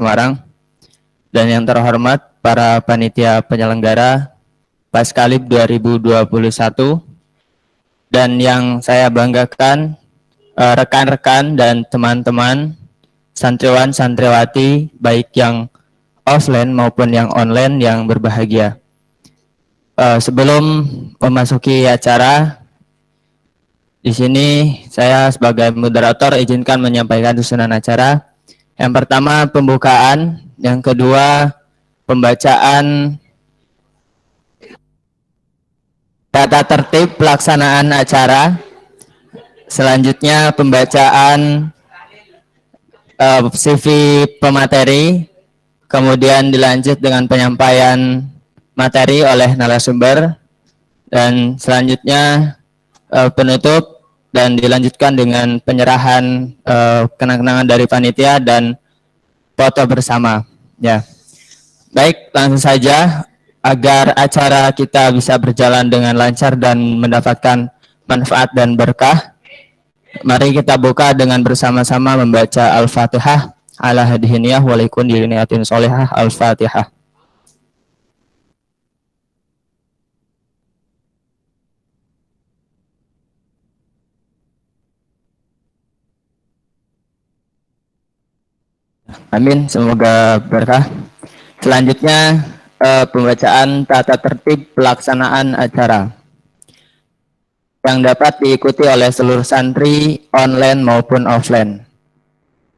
Semarang, dan yang terhormat para panitia penyelenggara Paskalib 2021, dan yang saya banggakan rekan-rekan dan teman-teman santriwan santriwati baik yang offline maupun yang online yang berbahagia. Sebelum memasuki acara, di sini saya sebagai moderator izinkan menyampaikan susunan acara. Yang pertama pembukaan, yang kedua pembacaan tata tertib pelaksanaan acara, selanjutnya pembacaan CV pemateri, kemudian dilanjut dengan penyampaian materi oleh narasumber, dan selanjutnya penutup dan dilanjutkan dengan penyerahan kenang-kenangan dari panitia dan foto bersama. Ya, baik, langsung saja agar acara kita bisa berjalan dengan lancar dan mendapatkan manfaat dan berkah. Mari kita buka dengan bersama-sama membaca Al-Fatihah ala hadihiniyah walaikun diniyatin solehah. Al-Fatihah. Amin, semoga berkah. Selanjutnya pembacaan tata tertib pelaksanaan acara yang dapat diikuti oleh seluruh santri online maupun offline.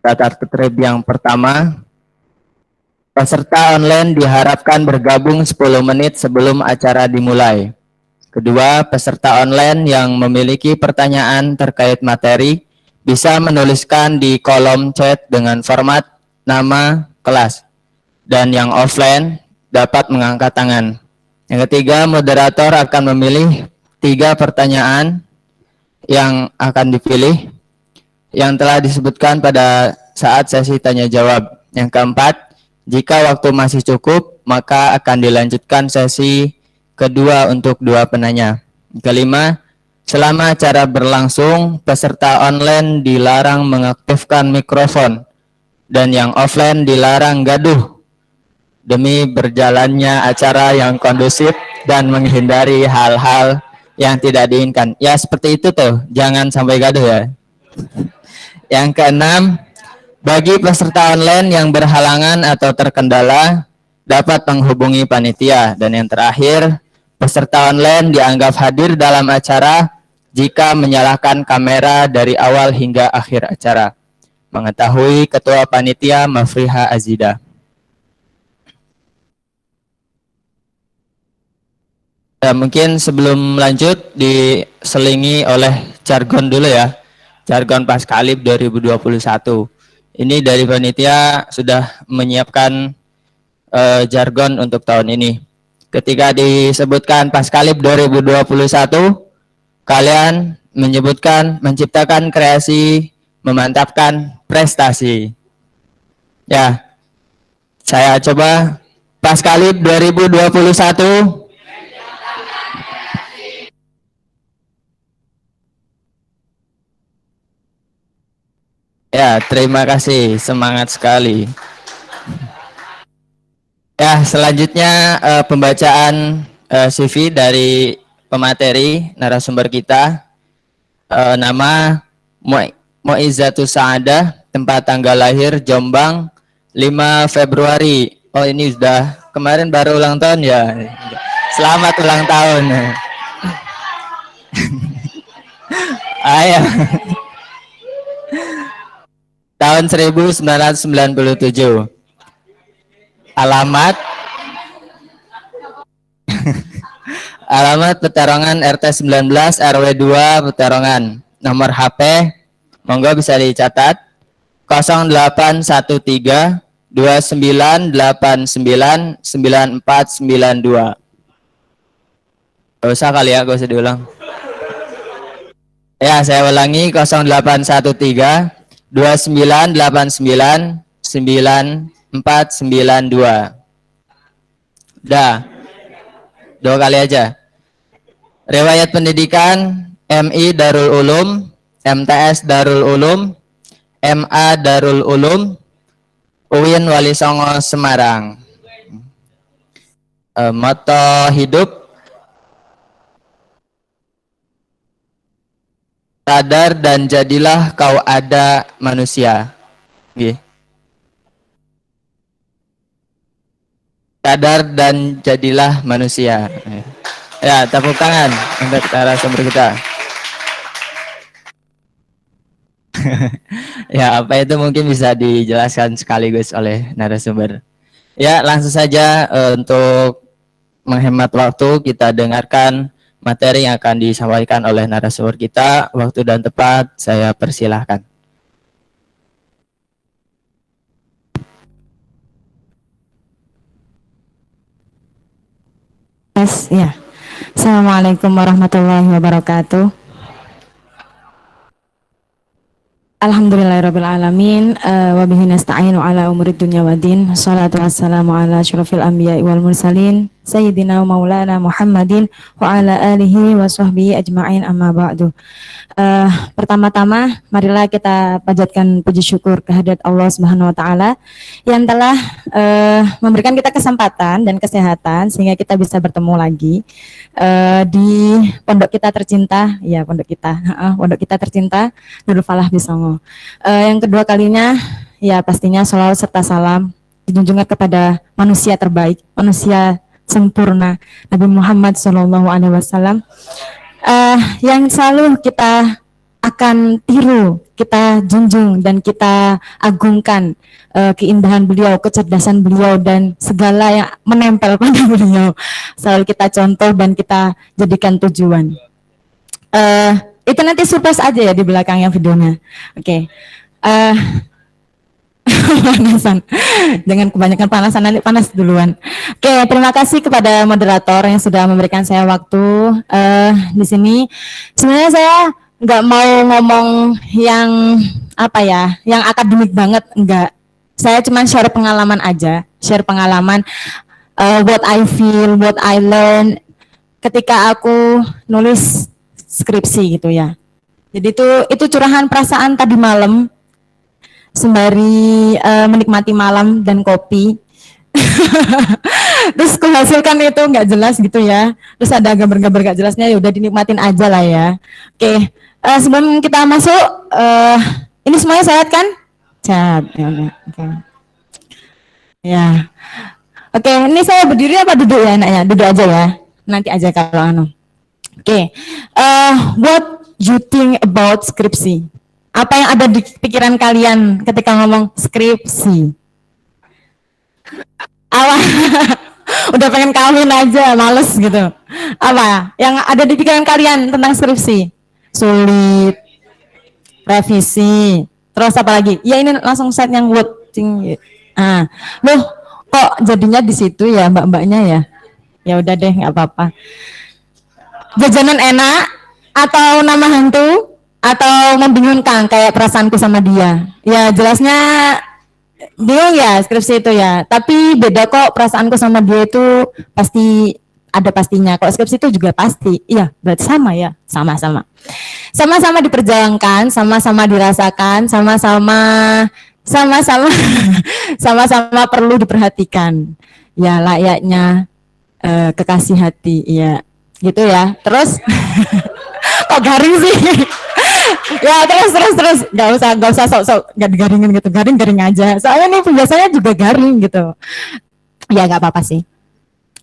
Tata tertib yang pertama, peserta online diharapkan bergabung 10 menit sebelum acara dimulai. Kedua, peserta online yang memiliki pertanyaan terkait materi bisa menuliskan di kolom chat dengan format nama kelas, dan yang offline dapat mengangkat tangan. Yang ketiga, moderator akan memilih 3 pertanyaan yang akan dipilih yang telah disebutkan pada saat sesi tanya jawab. Yang keempat, jika waktu masih cukup, maka akan dilanjutkan sesi kedua untuk 2 penanya. Kelima, selama acara berlangsung, peserta online dilarang mengaktifkan mikrofon, dan yang offline dilarang gaduh demi berjalannya acara yang kondusif dan menghindari hal-hal yang tidak diinginkan. Ya, seperti itu tuh, jangan sampai gaduh ya. Yang keenam, bagi peserta online yang berhalangan atau terkendala dapat menghubungi panitia. Dan yang terakhir, peserta online dianggap hadir dalam acara jika menyalakan kamera dari awal hingga akhir acara. Mengetahui Ketua Panitia Mafriha Azida. Ya, mungkin sebelum lanjut diselingi oleh jargon dulu ya. Jargon Paskalib 2021. Ini dari panitia sudah menyiapkan jargon untuk tahun ini. Ketika disebutkan Paskalib 2021, kalian menciptakan kreasi, memantapkan prestasi. Ya, saya coba Paskalib 2021. Ya, terima kasih, semangat sekali. Ya, selanjutnya pembacaan CV dari pemateri narasumber kita. Nama Moizatus Saadah, tempat tanggal lahir Jombang 5 Februari. Oh, ini sudah kemarin baru ulang tahun ya. Selamat ulang tahun. Ayah. Tahun 1997. Alamat alamat Peterongan RT 19 RW 2 Peterongan. Nomor HP monggo bisa dicatat 0813 2989 9492. Gak usah kali ya, gak usah diulang. Ya, saya ulangi 0813 2989 9492. Dah. 2 kali aja. Riwayat pendidikan MI Darul Ulum, MTS Darul Ulum, MA Darul Ulum, Uwin Wali Songo Semarang. Moto hidup, sadar dan jadilah kau ada manusia. Gih. Sadar dan jadilah manusia. Ya, tepuk tangan untuk narasumber kita. Ya, apa itu mungkin bisa dijelaskan sekaligus oleh narasumber. Ya, langsung saja untuk menghemat waktu kita dengarkan materi yang akan disampaikan oleh narasumber kita. Waktu dan tepat saya persilahkan. Ya. Assalamualaikum warahmatullahi wabarakatuh. Alhamdulillahirrabbilalamin. Wabihi nasta'inu ala umurid dunya waddin. Salatu wassalamu ala asyrafil anbiya'i wal mursalin Sayyidina maulana Muhammadin wa ala alihi wa sahbihi ajma'in, amma ba'du. Pertama-tama marilah kita panjatkan puji syukur kehadirat Allah Subhanahu wa taala yang telah memberikan kita kesempatan dan kesehatan sehingga kita bisa bertemu lagi di pondok kita tercinta, ya pondok kita tercinta Nurul Falah Bisongo. Yang kedua kalinya ya pastinya sholawat serta salam dijunjungkan kepada manusia terbaik, manusia sempurna, Nabi Muhammad SAW, yang selalu kita akan tiru, kita junjung dan kita agungkan keindahan beliau, kecerdasan beliau dan segala yang menempel pada beliau selalu kita contoh dan kita jadikan tujuan. Itu nanti surprise aja ya di belakangnya videonya. Oke. Panasan, jangan kebanyakan panasan, nanti panas duluan. Oke, terima kasih kepada moderator yang sudah memberikan saya waktu di sini. Sebenarnya saya nggak mau ngomong yang apa ya, yang akademik banget, enggak. Saya cuma share pengalaman aja, share pengalaman what I feel, what I learn ketika aku nulis skripsi gitu ya. Jadi itu curahan perasaan tadi malam sembari menikmati malam dan kopi. Terus kuhasilkan itu nggak jelas gitu ya. Terus ada gambar-gambar nggak jelasnya, ya udah dinikmatin aja lah ya. Oke, sebelum kita masuk, ini semuanya sehat kan? Sehat. Ya udah. Oke. Ya. Oke, ini saya berdiri apa duduk ya enaknya? Duduk aja ya. Nanti aja kalau anu. Oke. What you think about skripsi? Apa yang ada di pikiran kalian ketika ngomong skripsi? Apa? Udah pengen kawin aja, males gitu. Apa yang ada di pikiran kalian tentang skripsi? Sulit, revisi, terus apa lagi? Ya ini langsung set yang word. Loh, kok jadinya di situ ya mbak-mbaknya ya? Ya udah deh, nggak apa-apa. Jajanan enak atau nama hantu? Atau membingungkan kayak perasaanku sama dia? Ya jelasnya bingung ya skripsi itu ya, tapi beda kok, perasaanku sama dia itu pasti ada pastinya. Kalau skripsi itu juga pasti, iya berarti sama ya, sama-sama diperjuangkan, sama-sama dirasakan, sama-sama perlu diperhatikan ya, layaknya kekasih hati ya gitu ya. Terus kok garing sih? Ya terus nggak usah sok nggak digaringin gitu, garing aja soalnya nih biasanya juga garing gitu ya, nggak apa-apa sih.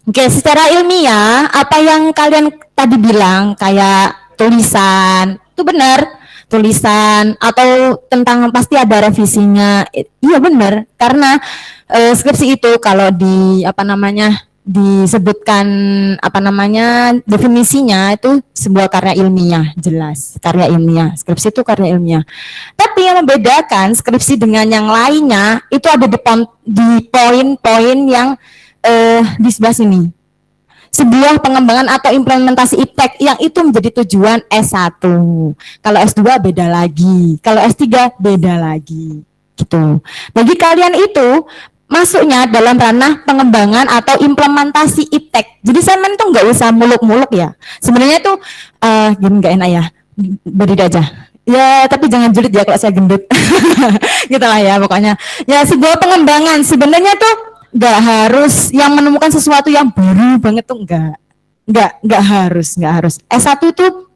Oke, secara ilmiah apa yang kalian tadi bilang kayak tulisan itu benar, tulisan atau tentang pasti ada revisinya, iya benar, karena skripsi itu kalau di apa namanya disebutkan definisinya itu sebuah karya ilmiah, jelas karya ilmiah, skripsi itu karya ilmiah. Tapi yang membedakan skripsi dengan yang lainnya itu ada di poin-poin yang di sebelah sini, sebuah pengembangan atau implementasi iptek yang itu menjadi tujuan S1. Kalau S2 beda lagi, kalau S3 beda lagi gitu. Bagi kalian itu masuknya dalam ranah pengembangan atau implementasi iptek. Jadi semen tuh nggak usah muluk-muluk ya. Sebenarnya tuh gini nggak enak ya, berdiri aja. Ya, tapi jangan julid ya kalau saya gendut. Gitu lah ya pokoknya. Ya, sebuah pengembangan sebenarnya tuh nggak harus yang menemukan sesuatu yang baru banget tuh nggak harus. S1 tuh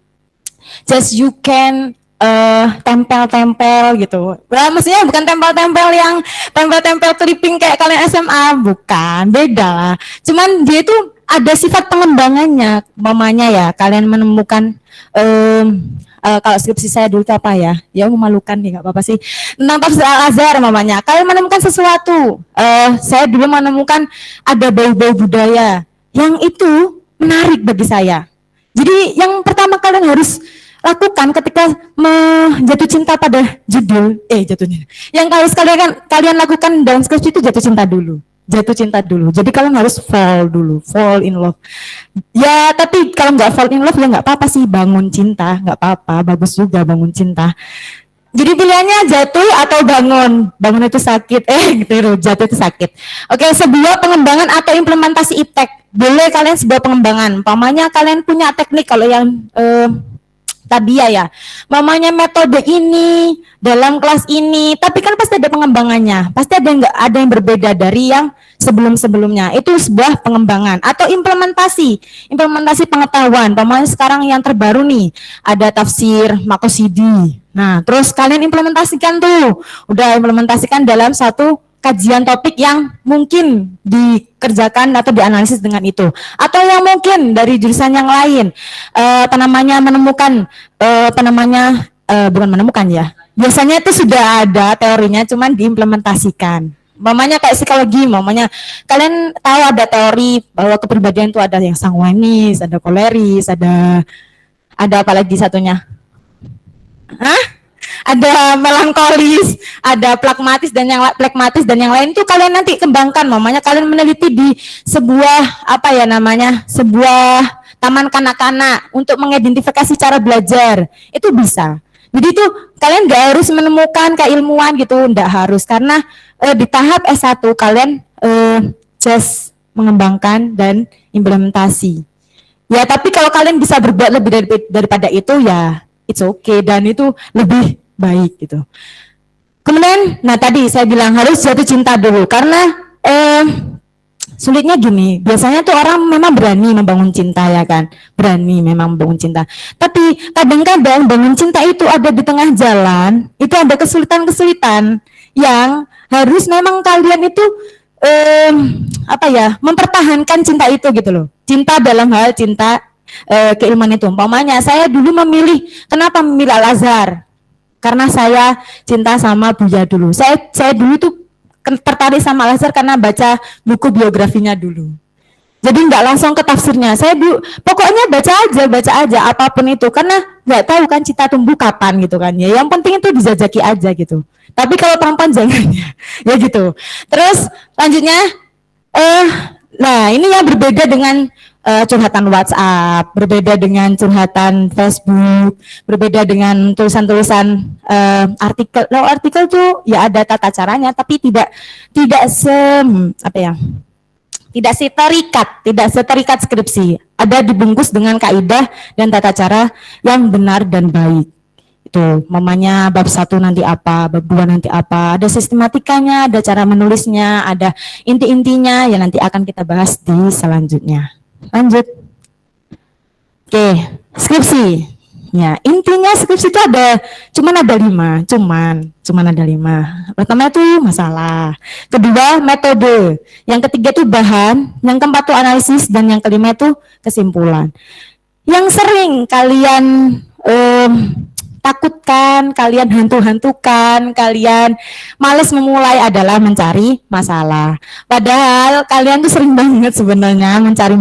just you can tempel-tempel gitu. Nah, maksudnya bukan tempel-tempel clipping kayak kalian SMA, bukan, beda lah. Cuman dia itu ada sifat pengembangannya, mamanya ya. Kalian menemukan kalau skripsi saya dulu itu apa ya? Ya memalukan nih, nggak apa-apa sih. Tentang tafsir Al-Azhar mamanya. Kalian menemukan sesuatu. Saya dulu menemukan ada bau-bau budaya yang itu menarik bagi saya. Jadi yang pertama kalian harus lakukan ketika jatuh cinta pada jatuhnya. Yang kalian lakukan dalam skripsi itu jatuh cinta dulu. Jatuh cinta dulu. Jadi kalian harus fall in love. Ya, tapi kalau nggak fall in love ya nggak apa-apa sih, bangun cinta, nggak apa-apa, bagus juga bangun cinta. Jadi pilihannya jatuh atau bangun. Bangun itu sakit, gitu, jatuh itu sakit. Oke, sebuah pengembangan atau implementasi iptek. Boleh kalian sebuah pengembangan. Umpamanya kalian punya teknik kalau yang Tabia ya, mamanya metode ini dalam kelas ini, tapi kan pasti ada pengembangannya, pasti ada yang berbeda dari yang sebelum-sebelumnya. Itu sebuah pengembangan atau implementasi pengetahuan. Mamanya sekarang yang terbaru nih, ada tafsir Maqasidi. Nah, terus kalian implementasikan tuh, udah implementasikan dalam satu kajian topik yang mungkin dikerjakan atau dianalisis dengan itu, atau yang mungkin dari jurusan yang lain menemukan bukan menemukan ya, biasanya itu sudah ada teorinya cuman diimplementasikan. Mamanya kayak psikologi, mamanya kalian tahu ada teori bahwa kepribadian itu ada yang sanguinis, ada koleris, ada apa lagi satunya? Ada melankolis, ada plakmatis dan yang lain itu kalian nanti kembangkan. Mamanya kalian meneliti di sebuah sebuah taman kanak-kanak untuk mengidentifikasi cara belajar. Itu bisa. Jadi itu kalian nggak harus menemukan keilmuan gitu, nggak harus, karena di tahap S1 kalian just mengembangkan dan implementasi. Ya, tapi kalau kalian bisa berbuat lebih daripada itu ya it's okay, dan itu lebih baik gitu. Kemudian, nah tadi saya bilang harus jatuh cinta dulu, karena sulitnya gini, biasanya tuh orang memang berani membangun cinta ya kan, berani memang membangun cinta. Tapi kadang-kadang bangun cinta itu ada di tengah jalan, itu ada kesulitan-kesulitan yang harus memang kalian itu mempertahankan cinta itu gitu loh. Cinta dalam hal cinta keilmuan itu. Umpamanya saya dulu kenapa memilih Al-Azhar? Karena saya cinta sama Buya dulu. Saya dulu tuh tertarik sama Al-Azhar karena baca buku biografinya dulu. Jadi nggak langsung ke tafsirnya. Saya pokoknya baca aja apapun itu, karena nggak tahu kan cinta tumbuh kapan gitu kan ya. Yang penting itu dijajaki aja gitu. Tapi kalau perempuan jangan ya gitu. Terus lanjutnya nah ini yang berbeda dengan curhatan WhatsApp, berbeda dengan curhatan Facebook, berbeda dengan tulisan-tulisan artikel. Nah, artikel tuh ya ada tata caranya, tapi tidak seterikat skripsi. Ada dibungkus dengan kaidah dan tata cara yang benar dan baik. Itu mamanya bab 1 nanti apa, bab 2 nanti apa, ada sistematikanya, ada cara menulisnya, ada inti-intinya yang nanti akan kita bahas di selanjutnya. Lanjut. Oke, skripsi. Ya, intinya skripsi itu cuman ada 5. Pertama itu masalah. Kedua, metode. Yang ketiga itu bahan. Yang keempat itu analisis. Dan yang kelima itu kesimpulan. Yang sering kalian takutkan, kalian hantu-hantukan, kalian males memulai adalah mencari masalah. Padahal kalian tuh sering banget sebenarnya mencari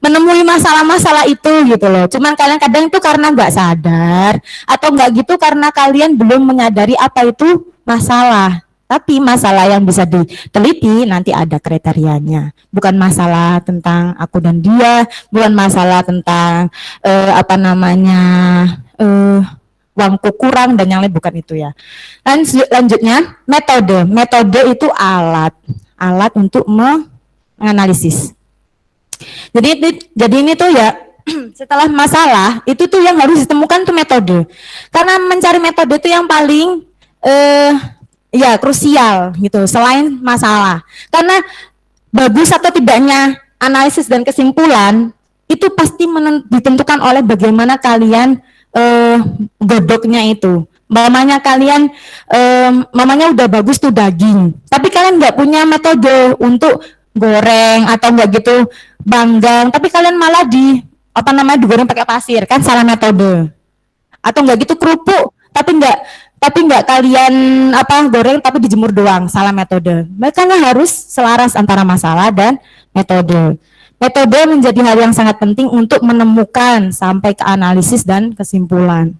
menemui masalah-masalah itu gitu loh. Cuman kalian kadang itu karena nggak sadar, atau nggak gitu karena kalian belum menyadari apa itu masalah. Tapi masalah yang bisa diteliti nanti ada kriterianya. Bukan masalah tentang aku dan dia, bukan masalah tentang uangku kurang dan yang lain, bukan itu ya. Lanjutnya metode. Metode itu alat untuk menganalisis. Jadi ini tuh ya setelah masalah itu tuh yang harus ditemukan tuh metode. Karena mencari metode itu yang paling ya krusial gitu selain masalah. Karena bagus atau tidaknya analisis dan kesimpulan itu pasti ditentukan oleh bagaimana kalian godoknya itu. Mamanya kalian mamanya udah bagus tuh daging, tapi kalian nggak punya metode untuk goreng atau nggak gitu panggang, tapi kalian malah digoreng pakai pasir, kan salah metode. Atau nggak gitu kerupuk, tapi nggak kalian goreng tapi dijemur doang, salah metode. Makanya harus selaras antara masalah dan metode. Metode menjadi hal yang sangat penting untuk menemukan sampai ke analisis dan kesimpulan.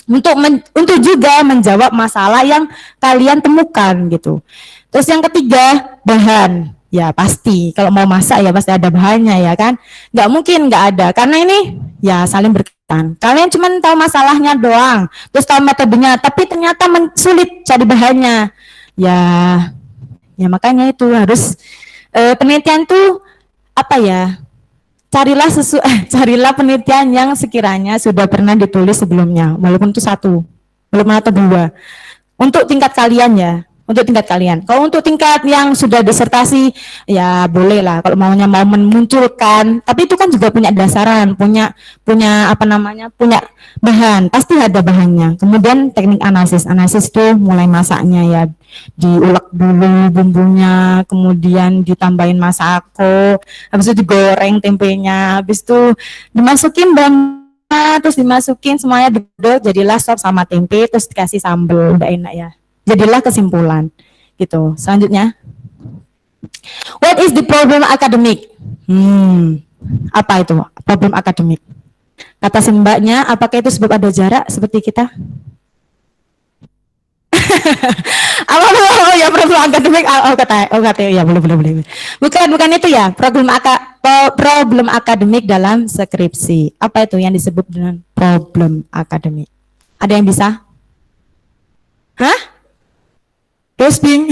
Untuk juga menjawab masalah yang kalian temukan gitu. Terus yang ketiga, bahan. Ya pasti, kalau mau masak ya pasti ada bahannya ya kan. Nggak mungkin nggak ada, karena ini ya saling berkaitan. Kalian cuma tahu masalahnya doang, terus tahu metodenya, tapi ternyata sulit cari bahannya. Ya makanya itu harus penelitian tuh carilah penelitian yang sekiranya sudah pernah ditulis sebelumnya, walaupun itu satu, walaupun atau dua, untuk tingkat kalian ya, untuk tingkat kalian. Kalau untuk tingkat yang sudah disertasi, ya boleh lah, kalau mau memunculkan, tapi itu kan juga punya dasaran, punya bahan, pasti ada bahannya. Kemudian teknik analisis itu mulai masaknya ya, diulek dulu bumbunya, kemudian ditambahin masako, habis itu digoreng tempenya, habis itu dimasukin terus dimasukin semuanya dodol, jadilah sop sama tempe, terus dikasih sambal, udah enak ya. Jadilah kesimpulan gitu. Selanjutnya, what is the problem academic? Apa itu problem akademik? Kata si mbaknya, apakah itu sebab ada jarak seperti kita? Ya problem akademik, kata ya boleh. Bukan itu ya, problem akademik dalam skripsi. Apa itu yang disebut dengan problem akademik? Ada yang bisa? Hah? Dosbing.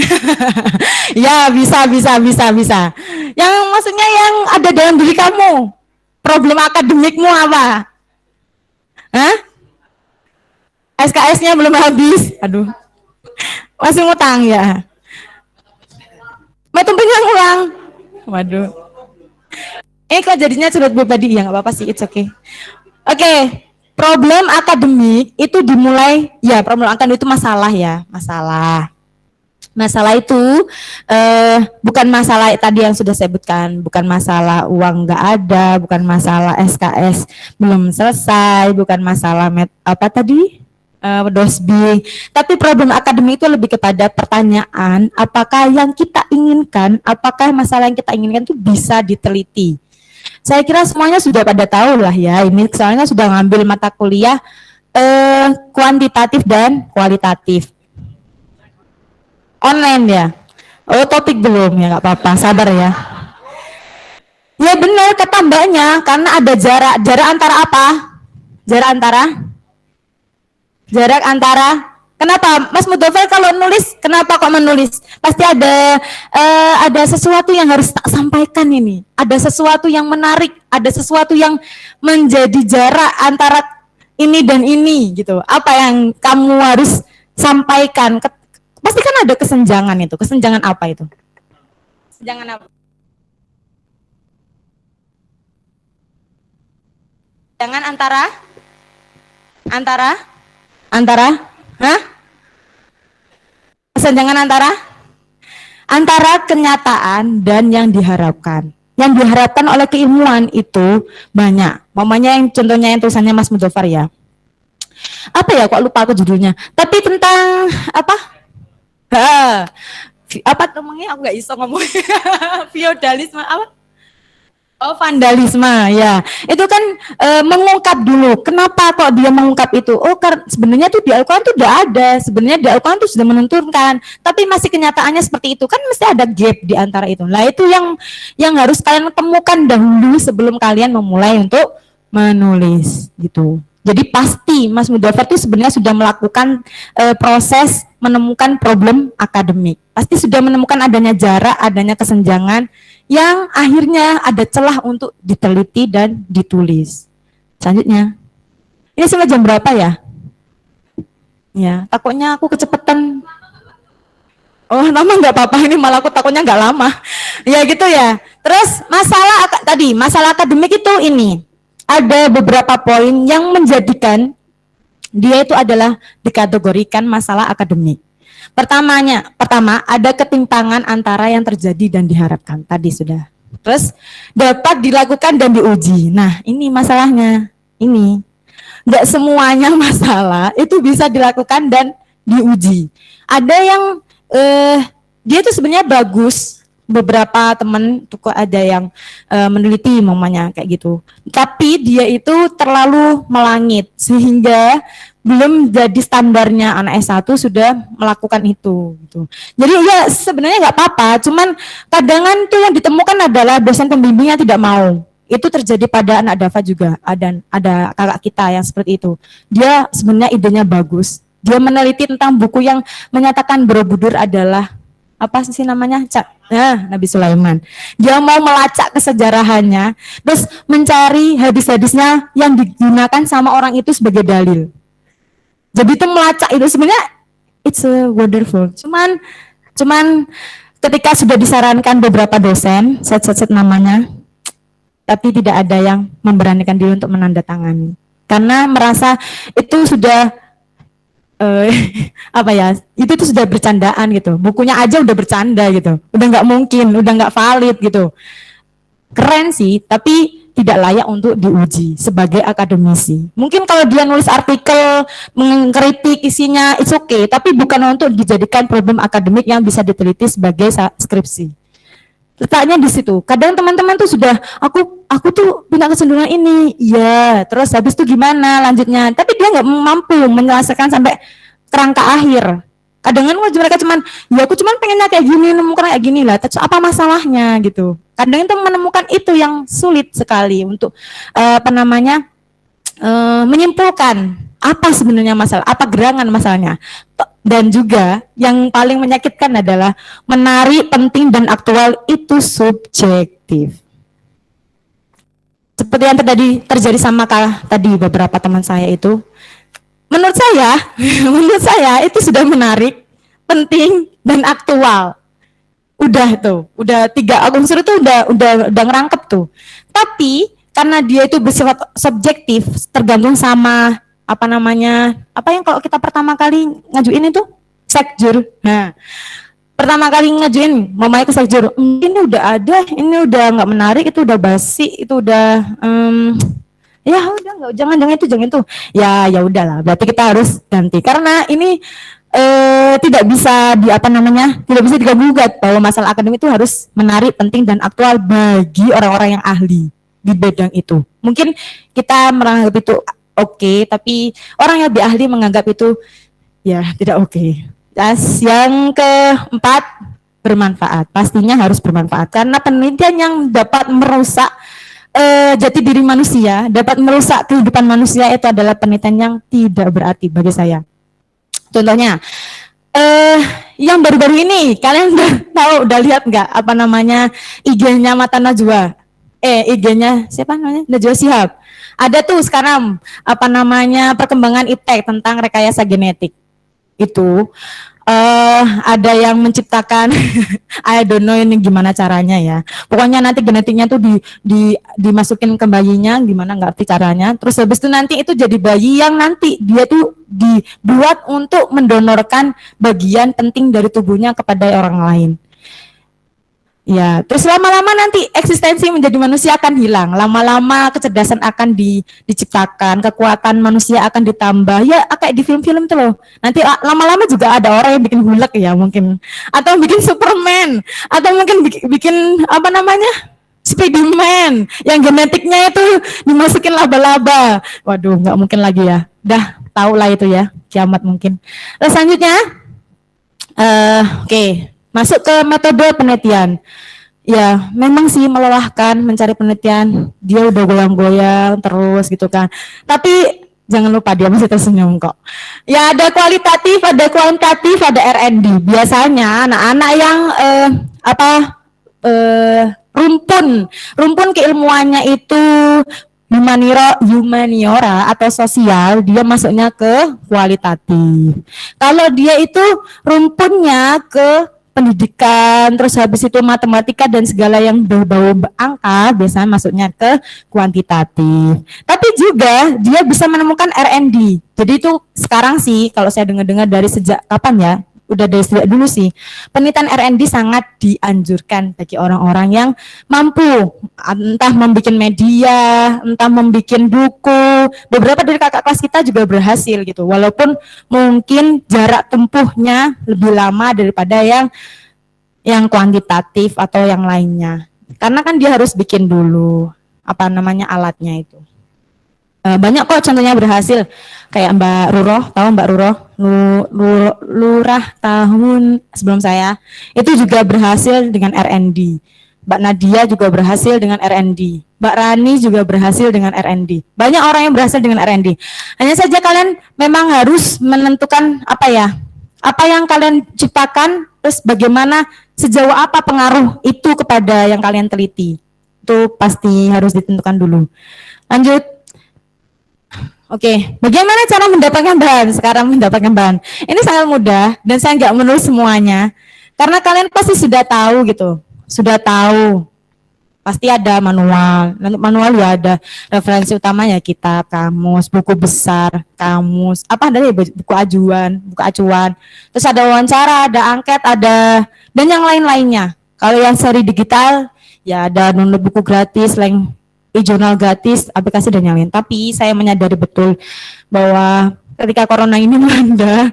Ya, bisa. Yang maksudnya yang ada dalam diri kamu. Problem akademikmu apa? Hah? SKS-nya belum habis. Aduh. Masih ngutang ya. Mau tumpengnya ngulang. Waduh. Kok jadinya curhat pribadi ya, nggak apa-apa sih, it's okay. Oke. Problem akademik itu dimulai, ya problem akademik itu masalah ya, Masalah itu bukan masalah tadi yang sudah saya sebutkan, bukan masalah uang nggak ada, bukan masalah SKS belum selesai, bukan masalah dosbing, tapi problem akademik itu lebih kepada pertanyaan apakah yang kita inginkan, apakah masalah yang kita inginkan itu bisa diteliti. Saya kira semuanya sudah pada tahu lah ya, ini soalnya sudah ngambil mata kuliah kuantitatif dan kualitatif. Online ya? Oh, topik belum ya, nggak apa-apa, sabar ya. Ya benar kata mbaknya, karena ada jarak antara apa? Jarak antara, kenapa Mas Mudofel kalau nulis, kenapa kok menulis? Pasti ada sesuatu yang harus tak sampaikan ini, ada sesuatu yang menarik, ada sesuatu yang menjadi jarak antara ini dan ini gitu. Apa yang kamu harus sampaikan? Pasti kan ada kesenjangan itu. Kesenjangan apa itu? Kesenjangan apa? Kesenjangan antara? Hah? Kesenjangan antara kenyataan dan yang diharapkan. Yang diharapkan oleh keilmuan itu banyak. Mamanya contohnya yang tulisannya Mas Mudofar ya. Apa ya, kok lupa aku judulnya. Tapi tentang apa? Apa namanya, aku nggak iso ngomong. Feodalisme apa? Oh, vandalisme ya. Itu kan mengungkap dulu. Kenapa kok dia mengungkap itu? Oh, karena sebenarnya tuh di Al-Quran tuh udah ada. Sebenarnya di Al-Quran tuh sudah menentukan. Tapi masih kenyataannya seperti itu. Kan mesti ada gap di antara itu. Nah, itu yang harus kalian temukan dahulu sebelum kalian memulai untuk menulis gitu. Jadi pasti Mas Mudofar itu sebenarnya sudah melakukan proses menemukan problem akademik. Pasti sudah menemukan adanya jarak, adanya kesenjangan yang akhirnya ada celah untuk diteliti dan ditulis. Selanjutnya, ini sudah jam berapa ya? Ya, takutnya aku kecepatan. Oh, lama nggak apa-apa, ini malah aku takutnya nggak lama. Ya gitu ya. Terus masalah akademik itu ini. Ada beberapa poin yang menjadikan dia itu adalah dikategorikan masalah akademik. Pertama ada ketimpangan antara yang terjadi dan diharapkan. Tadi sudah. Terus dapat dilakukan dan diuji. Nah, ini masalahnya. Ini nggak semuanya masalah itu bisa dilakukan dan diuji. Ada yang dia itu sebenarnya bagus. Beberapa teman tuh ada yang meneliti mamanya kayak gitu. Tapi dia itu terlalu melangit sehingga belum jadi standarnya anak S1 sudah melakukan itu gitu. Jadi ya sebenarnya nggak apa-apa, cuman kadang tuh yang ditemukan adalah dosen pembimbingnya tidak mau. Itu terjadi pada anak Dava juga, ada kakak kita yang seperti itu. Dia sebenarnya idenya bagus. Dia meneliti tentang buku yang menyatakan Borobudur adalah apa sih namanya? Nabi Sulaiman. Dia mau melacak kesejarahannya, terus mencari hadis-hadisnya yang digunakan sama orang itu sebagai dalil. Jadi itu melacak itu sebenarnya it's a wonderful. Cuman ketika sudah disarankan beberapa dosen, set namanya, tapi tidak ada yang memberanikan diri untuk menandatangani. Karena merasa itu sudah apa ya? Itu tuh sudah bercandaan gitu. Bukunya aja udah bercanda gitu. Udah nggak mungkin, udah nggak valid gitu. Keren sih, tapi tidak layak untuk diuji sebagai akademisi. Mungkin kalau dia nulis artikel mengkritik isinya, it's okay, tapi bukan untuk dijadikan problem akademik yang bisa diteliti sebagai skripsi. Letaknya di situ. Kadang teman-teman tuh sudah, aku tuh punya kecenderungan ini, iya. Terus habis itu gimana lanjutnya? Tapi dia nggak mampu menyelesaikan sampai kerangka akhir. Kadang mereka cuman, ya aku cuman pengennya kayak gini, nemukan kayak gini lah. Terus apa masalahnya gitu? Kadang itu menemukan itu yang sulit sekali untuk menyimpulkan apa sebenarnya masalah, apa gerangan masalahnya. Dan juga yang paling menyakitkan adalah menarik, penting dan aktual itu subjektif. Seperti yang terjadi sama tadi beberapa teman saya itu. Menurut saya itu sudah menarik, penting dan aktual. Udah 3 unsur itu udah ngerangkep tuh. Tapi karena dia itu bersifat subjektif, tergantung sama apa yang kalau kita pertama kali ngajuin itu sekjur. Nah, pertama kali ngajuin mamanya ke sekjur, ini udah ada, ini udah nggak menarik, itu udah basi, itu udah ya udah nggak, jangan itu. Ya udahlah, berarti kita harus ganti karena ini tidak bisa tidak bisa digugat bahwa masalah akademik itu harus menarik, penting dan aktual bagi orang-orang yang ahli di bidang itu. Mungkin kita menganggap itu oke, tapi orang yang lebih ahli menganggap itu ya tidak oke. Yang keempat, bermanfaat. Pastinya harus bermanfaat karena penelitian yang dapat merusak jati diri manusia, dapat merusak kehidupan manusia itu adalah penelitian yang tidak berarti bagi saya. Contohnya, yang baru-baru ini kalian udah lihat nggak IG-nya Mata Najwa? IG-nya siapa namanya? Najwa Shihab. Ada tuh sekarang perkembangan iptek tentang rekayasa genetik. Itu ada yang menciptakan I don't know ini gimana caranya ya. Pokoknya nanti genetiknya tuh dimasukin ke bayinya, gimana nggak ngerti caranya. Terus habis itu nanti itu jadi bayi yang nanti dia tuh dibuat untuk mendonorkan bagian penting dari tubuhnya kepada orang lain. Ya, terus lama-lama nanti eksistensi menjadi manusia akan hilang. Lama-lama kecerdasan akan diciptakan, kekuatan manusia akan ditambah. Ya, kayak di film-film tuh loh. Nanti lama-lama juga ada orang yang bikin Hulk ya mungkin, atau bikin Superman, atau mungkin bikin Spiderman yang genetiknya itu dimasukin laba-laba. Waduh, nggak mungkin lagi ya. Dah tahu lah itu ya, kiamat mungkin. Terus selanjutnya, oke. Masuk ke metode penelitian. Ya, memang sih melelahkan mencari penelitian. Dia udah goyang-goyang terus gitu kan. Tapi jangan lupa dia masih tersenyum kok. Ya, ada kualitatif, ada kuantitatif, ada R&D. Biasanya anak-anak yang rumpun keilmuannya itu humaniora atau sosial, dia masuknya ke kualitatif. Kalau dia itu rumpunnya ke pendidikan, terus habis itu matematika dan segala yang berbau angka, biasanya masuknya ke kuantitatif. Tapi juga dia bisa menemukan R&D. Jadi itu sekarang sih, kalau saya dengar-dengar dari sejak kapan ya, udah dari sejak dulu sih, penelitian R&D sangat dianjurkan bagi orang-orang yang mampu, entah membuat media, entah membuat buku. Beberapa dari kakak kelas kita juga berhasil gitu, walaupun mungkin jarak tempuhnya lebih lama daripada yang kuantitatif atau yang lainnya. Karena kan dia harus bikin dulu alatnya itu. Banyak kok contohnya berhasil, kayak Mbak Ruroh, tahu Mbak Ruroh, lurah tahun sebelum saya, itu juga berhasil dengan R&D. Mbak Nadia juga berhasil dengan R&D. Mbak Rani juga berhasil dengan R&D. Banyak orang yang berhasil dengan R&D. Hanya saja kalian memang harus menentukan apa yang kalian ciptakan, terus bagaimana, sejauh apa pengaruh itu kepada yang kalian teliti. Itu pasti harus ditentukan dulu. Lanjut. Oke, bagaimana cara mendapatkan bahan? Sekarang mendapatkan bahan. Ini sangat mudah dan saya nggak menulis semuanya. Karena kalian pasti sudah tahu gitu. Sudah tahu. Pasti ada manual. Nanti manual ya ada referensi utamanya kitab, kamus, buku besar, kamus. Apa ada ya, buku acuan. Terus ada wawancara, ada angket, ada dan yang lain-lainnya. Kalau yang seri digital ya ada download buku gratis, e-journal gratis, aplikasi dan yang lain. Tapi saya menyadari betul bahwa ketika corona ini melanda,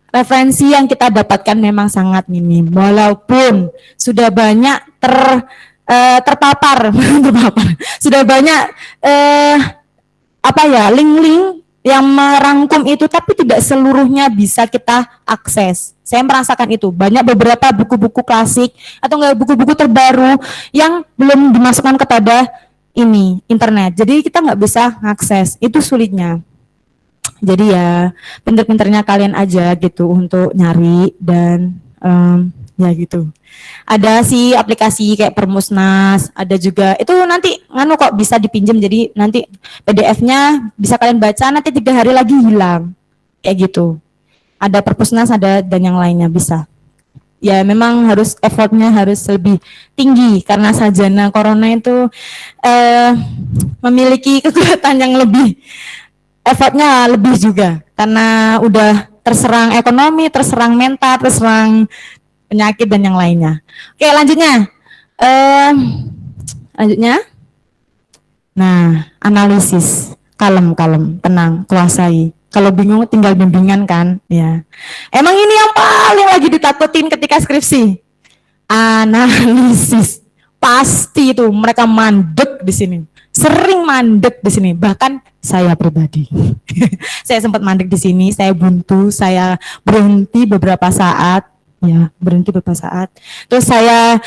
referensi yang kita dapatkan memang sangat minim. Walaupun sudah banyak terpapar, sudah banyak link-link yang merangkum itu, tapi tidak seluruhnya bisa kita akses. Saya merasakan itu, banyak beberapa buku-buku klasik atau enggak buku-buku terbaru yang belum dimasukkan kepada internet. Jadi kita nggak bisa akses, itu sulitnya. Jadi ya pinter-pinternya kalian aja gitu untuk nyari dan ya gitu. Ada sih aplikasi kayak Permusnas, ada juga itu nanti kok bisa dipinjam, jadi nanti PDF-nya bisa kalian baca, nanti 3 hari lagi hilang kayak gitu. Ada Perpusnas, ada dan yang lainnya bisa. Ya memang harus effortnya harus lebih tinggi karena sarjana corona itu memiliki kekuatan yang lebih, effortnya lebih juga karena udah terserang ekonomi, terserang mental, terserang penyakit dan yang lainnya. Oke, lanjutnya. Nah, analisis. Kalem, tenang, kuasai. Kalau bingung tinggal bimbingan kan, ya. Emang ini yang paling lagi ditakutin ketika skripsi. Analisis. Pasti itu mereka mandek di sini. Sering mandek di sini, bahkan saya pribadi. Saya sempat mandek di sini, saya buntu, saya berhenti beberapa saat. Terus saya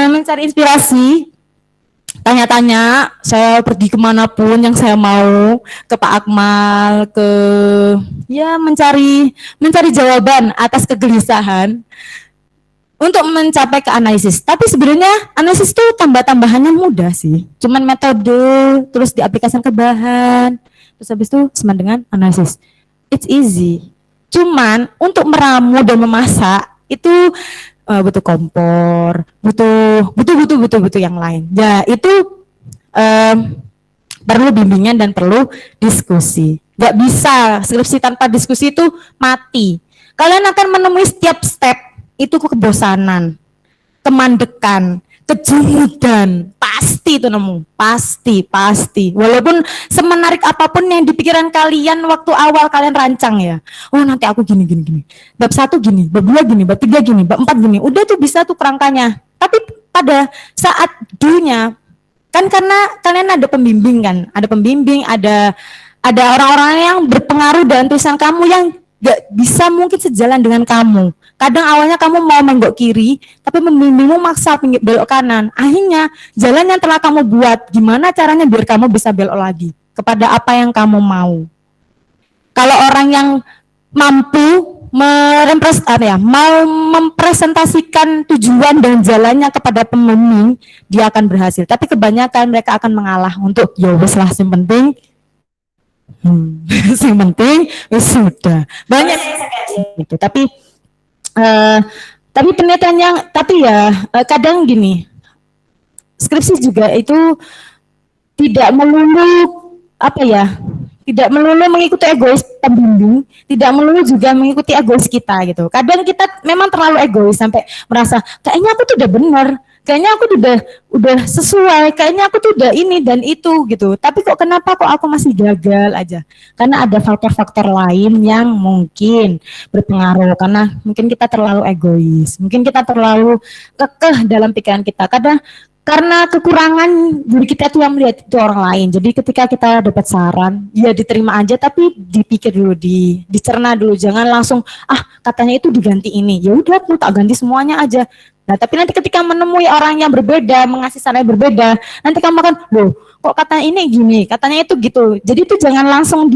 mencari inspirasi, tanya-tanya, saya pergi kemanapun yang saya mau, ke Pak Akmal, mencari jawaban atas kegelisahan untuk mencapai ke analisis. Tapi sebenarnya analisis itu tambah-tambahannya mudah sih, cuman metode, terus diaplikasikan ke bahan, terus habis itu sama dengan analisis. It's easy. Cuman untuk meramu dan memasak itu butuh kompor, butuh yang lain. Ya itu perlu bimbingan dan perlu diskusi. Gak bisa skripsi tanpa diskusi itu mati. Kalian akan menemui setiap step itu kebosanan, kemandekan, kejumudan, pasti itu nemu, pasti. Walaupun semenarik apapun yang di pikiran kalian waktu awal kalian rancang ya, oh nanti aku gini, bab 1 gini, bab 2 gini, bab 3 gini, bab 4 gini, udah tuh bisa tuh kerangkanya. Tapi pada saat dulunya, kan karena kalian ada pembimbing kan, ada orang-orang yang berpengaruh dalam tulisan kamu yang gak bisa mungkin sejalan dengan kamu. Kadang awalnya kamu mau menggok kiri, tapi pembimbingmu maksa belok kanan. Akhirnya jalan yang telah kamu buat, gimana caranya biar kamu bisa belok lagi kepada apa yang kamu mau. Kalau orang yang mampu mau mempresentasikan tujuan dan jalannya kepada pembimbing, dia akan berhasil. Tapi kebanyakan mereka akan mengalah untuk ya wis lah yang penting yang penting wis sudah. Banyak gitu. Tapi penelitian yang kadang gini, skripsi juga itu tidak melulu tidak melulu mengikuti egois pembimbing, tidak melulu juga mengikuti egois kita gitu. Kadang kita memang terlalu egois sampai merasa kayaknya aku tuh udah benar, kayaknya aku tuh udah sesuai, kayaknya aku tuh udah ini dan itu gitu. Tapi kenapa aku masih gagal aja? Karena ada faktor-faktor lain yang mungkin berpengaruh, karena mungkin kita terlalu egois, mungkin kita terlalu kekeh dalam pikiran kita. Karena kekurangan diri kita tuh yang melihat itu orang lain. Jadi ketika kita dapat saran, ya diterima aja, tapi dipikir dulu, dicerna dulu. Jangan langsung, katanya itu diganti ini. Ya udah, aku tak ganti semuanya aja. Nah, tapi nanti ketika menemui orang yang berbeda, mengasih saran yang berbeda, nanti kamu akan, loh, kok katanya ini gini, katanya itu gitu. Jadi itu jangan langsung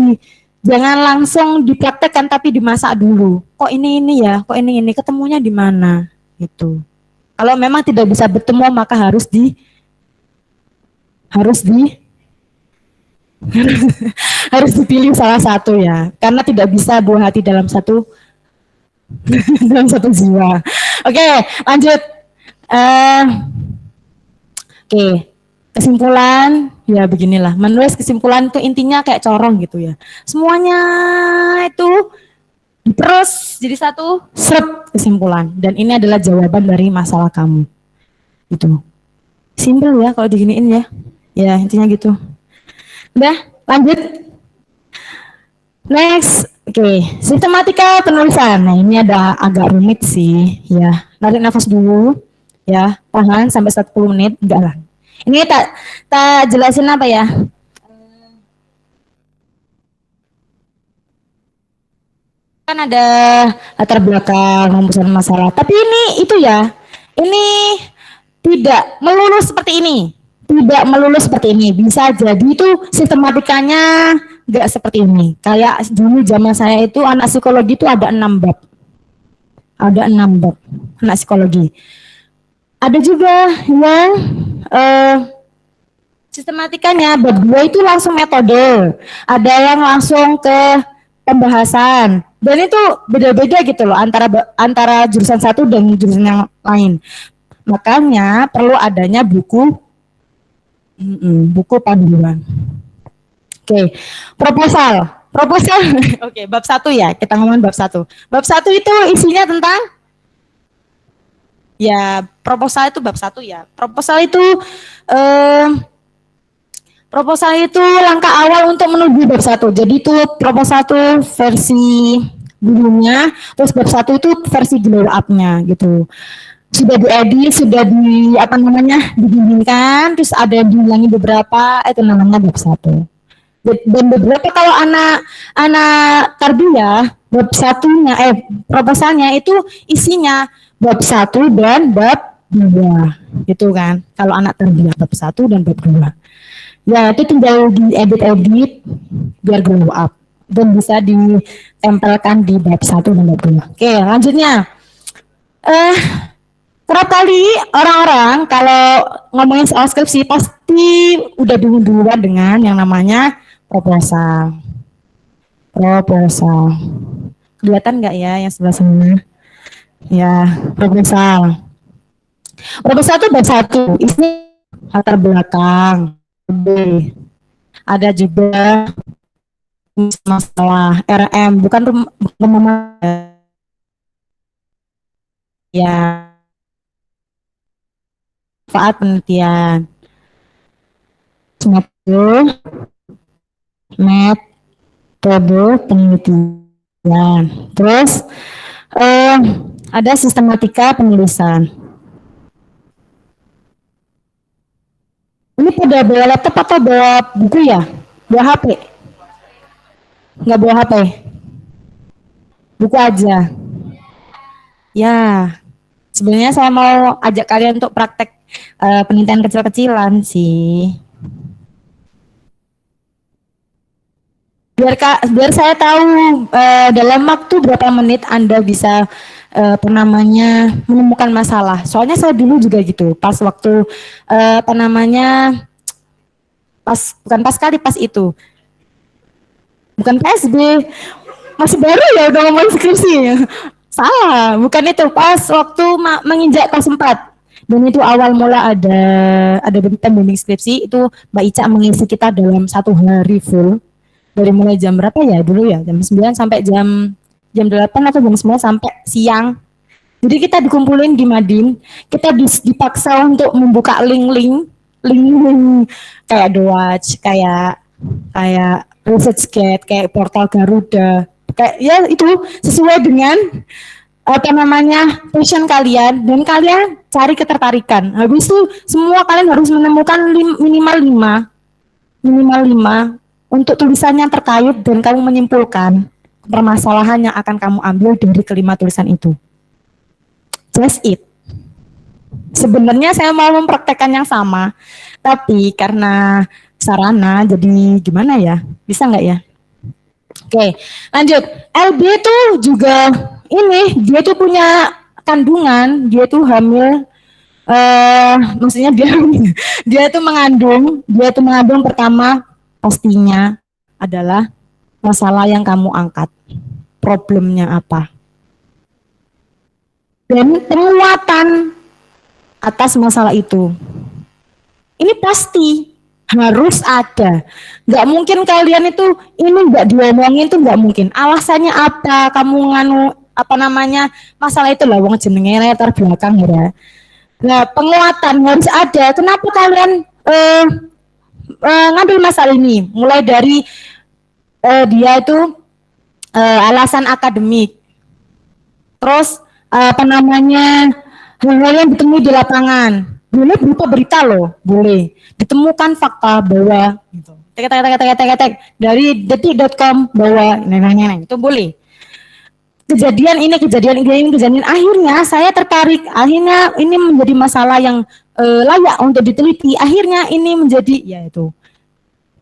dipraktekkan, tapi dimasak dulu. Kok ini ya, kok ini, ketemunya di mana? Gitu. Kalau memang tidak bisa bertemu, maka harus harus dipilih salah satu ya, karena tidak bisa buah hati dalam satu dalam satu jiwa. Oke, lanjut. Kesimpulan ya beginilah. Menulis kesimpulan itu intinya kayak corong gitu ya. Semuanya itu diperos jadi satu kesimpulan, dan ini adalah jawaban dari masalah kamu. Itu simpel ya kalau diginiin ya. Ya intinya gitu. Udah, lanjut. Next. Sistematika penulisan. Nah, ini ada agak rumit sih ya. Tarik nafas dulu ya, tahan sampai 10 menit, enggak lah. Ini tak jelasin apa ya? Kan ada latar belakang pembahasan masalah. Tapi ini tidak melulu seperti ini. Tidak melulu seperti ini. Bisa jadi itu sistematikanya nggak seperti ini. Kayak dulu zaman saya itu anak psikologi itu ada 6 bab. Ada 6 bab anak psikologi. Ada juga yang sistematikanya bab 2 itu langsung metode. Ada yang langsung ke pembahasan. Dan itu beda-beda gitu loh antara jurusan satu dan jurusan yang lain. Makanya perlu adanya buku panduan. Proposal. Bab 1 ya, kita ngomongin bab 1. Bab 1 itu isinya tentang ya, proposal itu bab 1 ya. Proposal itu langkah awal untuk menuju bab 1. Jadi itu proposal itu versi dulunya, terus bab 1 itu versi glow up-nya gitu. Sudah diedit, sudah dibimbingkan, terus ada diulangi beberapa, itu namanya bab 1. Dan beberapa kalau anak tarbiyah, bab 1-nya proposalnya itu isinya bab 1 dan bab 2. Gitu kan. Kalau anak tarbiyah bab 1 dan bab 2. Ya, itu tinggal diedit-edit biar glow up dan bisa ditempelkan di bab 1 dan bab 2. Oke, lanjutnya. Kerap kali orang-orang kalau ngomongin soal skripsi pasti udah duluan dengan yang namanya proposal. Kelihatan nggak ya yang sebelah sana? Ya, proposal. Proposal itu bab 1, isinya latar belakang. Ada juga masalah RM, bukan rumah ya, manfaat penelitian, metode penelitian, terus ada sistematika penulisan. Ini pada bawa laptop atau bawa buku ya? Bawa HP? Nggak bawa HP? Buku aja? Ya, sebenarnya saya mau ajak kalian untuk praktek penelitian kecil-kecilan sih. biar saya tahu dalam waktu berapa menit Anda bisa menemukan masalah. Soalnya saya dulu juga gitu, pas waktu bukan pas kali pas itu, bukan PSB, masih baru ya udah ngomong skripsi. Salah, bukan itu, pas waktu menginjak kelas 4. Dan itu awal mula ada pembimbing skripsi, itu Mbak Ica mengisi kita dalam 1 hari full. Dari mulai jam berapa ya dulu ya, jam 9 sampai jam 8 atau jam 9 sampai siang. Jadi kita dikumpulin di Madin, kita dipaksa untuk membuka link kayak Dowatch, kayak ResearchGate, kayak portal Garuda, kayak ya itu sesuai dengan passion kalian, dan kalian cari ketertarikan. Habis itu semua kalian harus menemukan minimal 5 untuk tulisan yang terkait, dan kamu menyimpulkan permasalahan yang akan kamu ambil dari kelima tulisan itu. Just it. Sebenarnya saya mau mempraktekkan yang sama, tapi karena sarana jadi gimana ya? Bisa nggak ya? Oke, lanjut. LB itu juga ini, dia tuh punya kandungan, dia tuh hamil, maksudnya dia tuh mengandung pertama pastinya adalah masalah yang kamu angkat, problemnya apa, dan penguatan atas masalah itu. Ini pasti harus ada. Nggak mungkin kalian itu ini nggak diomongin, itu nggak mungkin. Alasannya apa? Kamu masalah itu lah, wong jenenge latar belakang ya. Nah, penguatan harus ada. Kenapa kalian ngambil masalah ini? Mulai dari dia itu alasan akademik. Terus hal-hal yang ditemui di lapangan. Boleh berupa berita loh, boleh. Ditemukan fakta bahwa gitu. Dari detik.com bahwa itu boleh. Kejadian ini, akhirnya saya tertarik, akhirnya ini menjadi masalah yang layak untuk diteliti, akhirnya ini menjadi yaitu.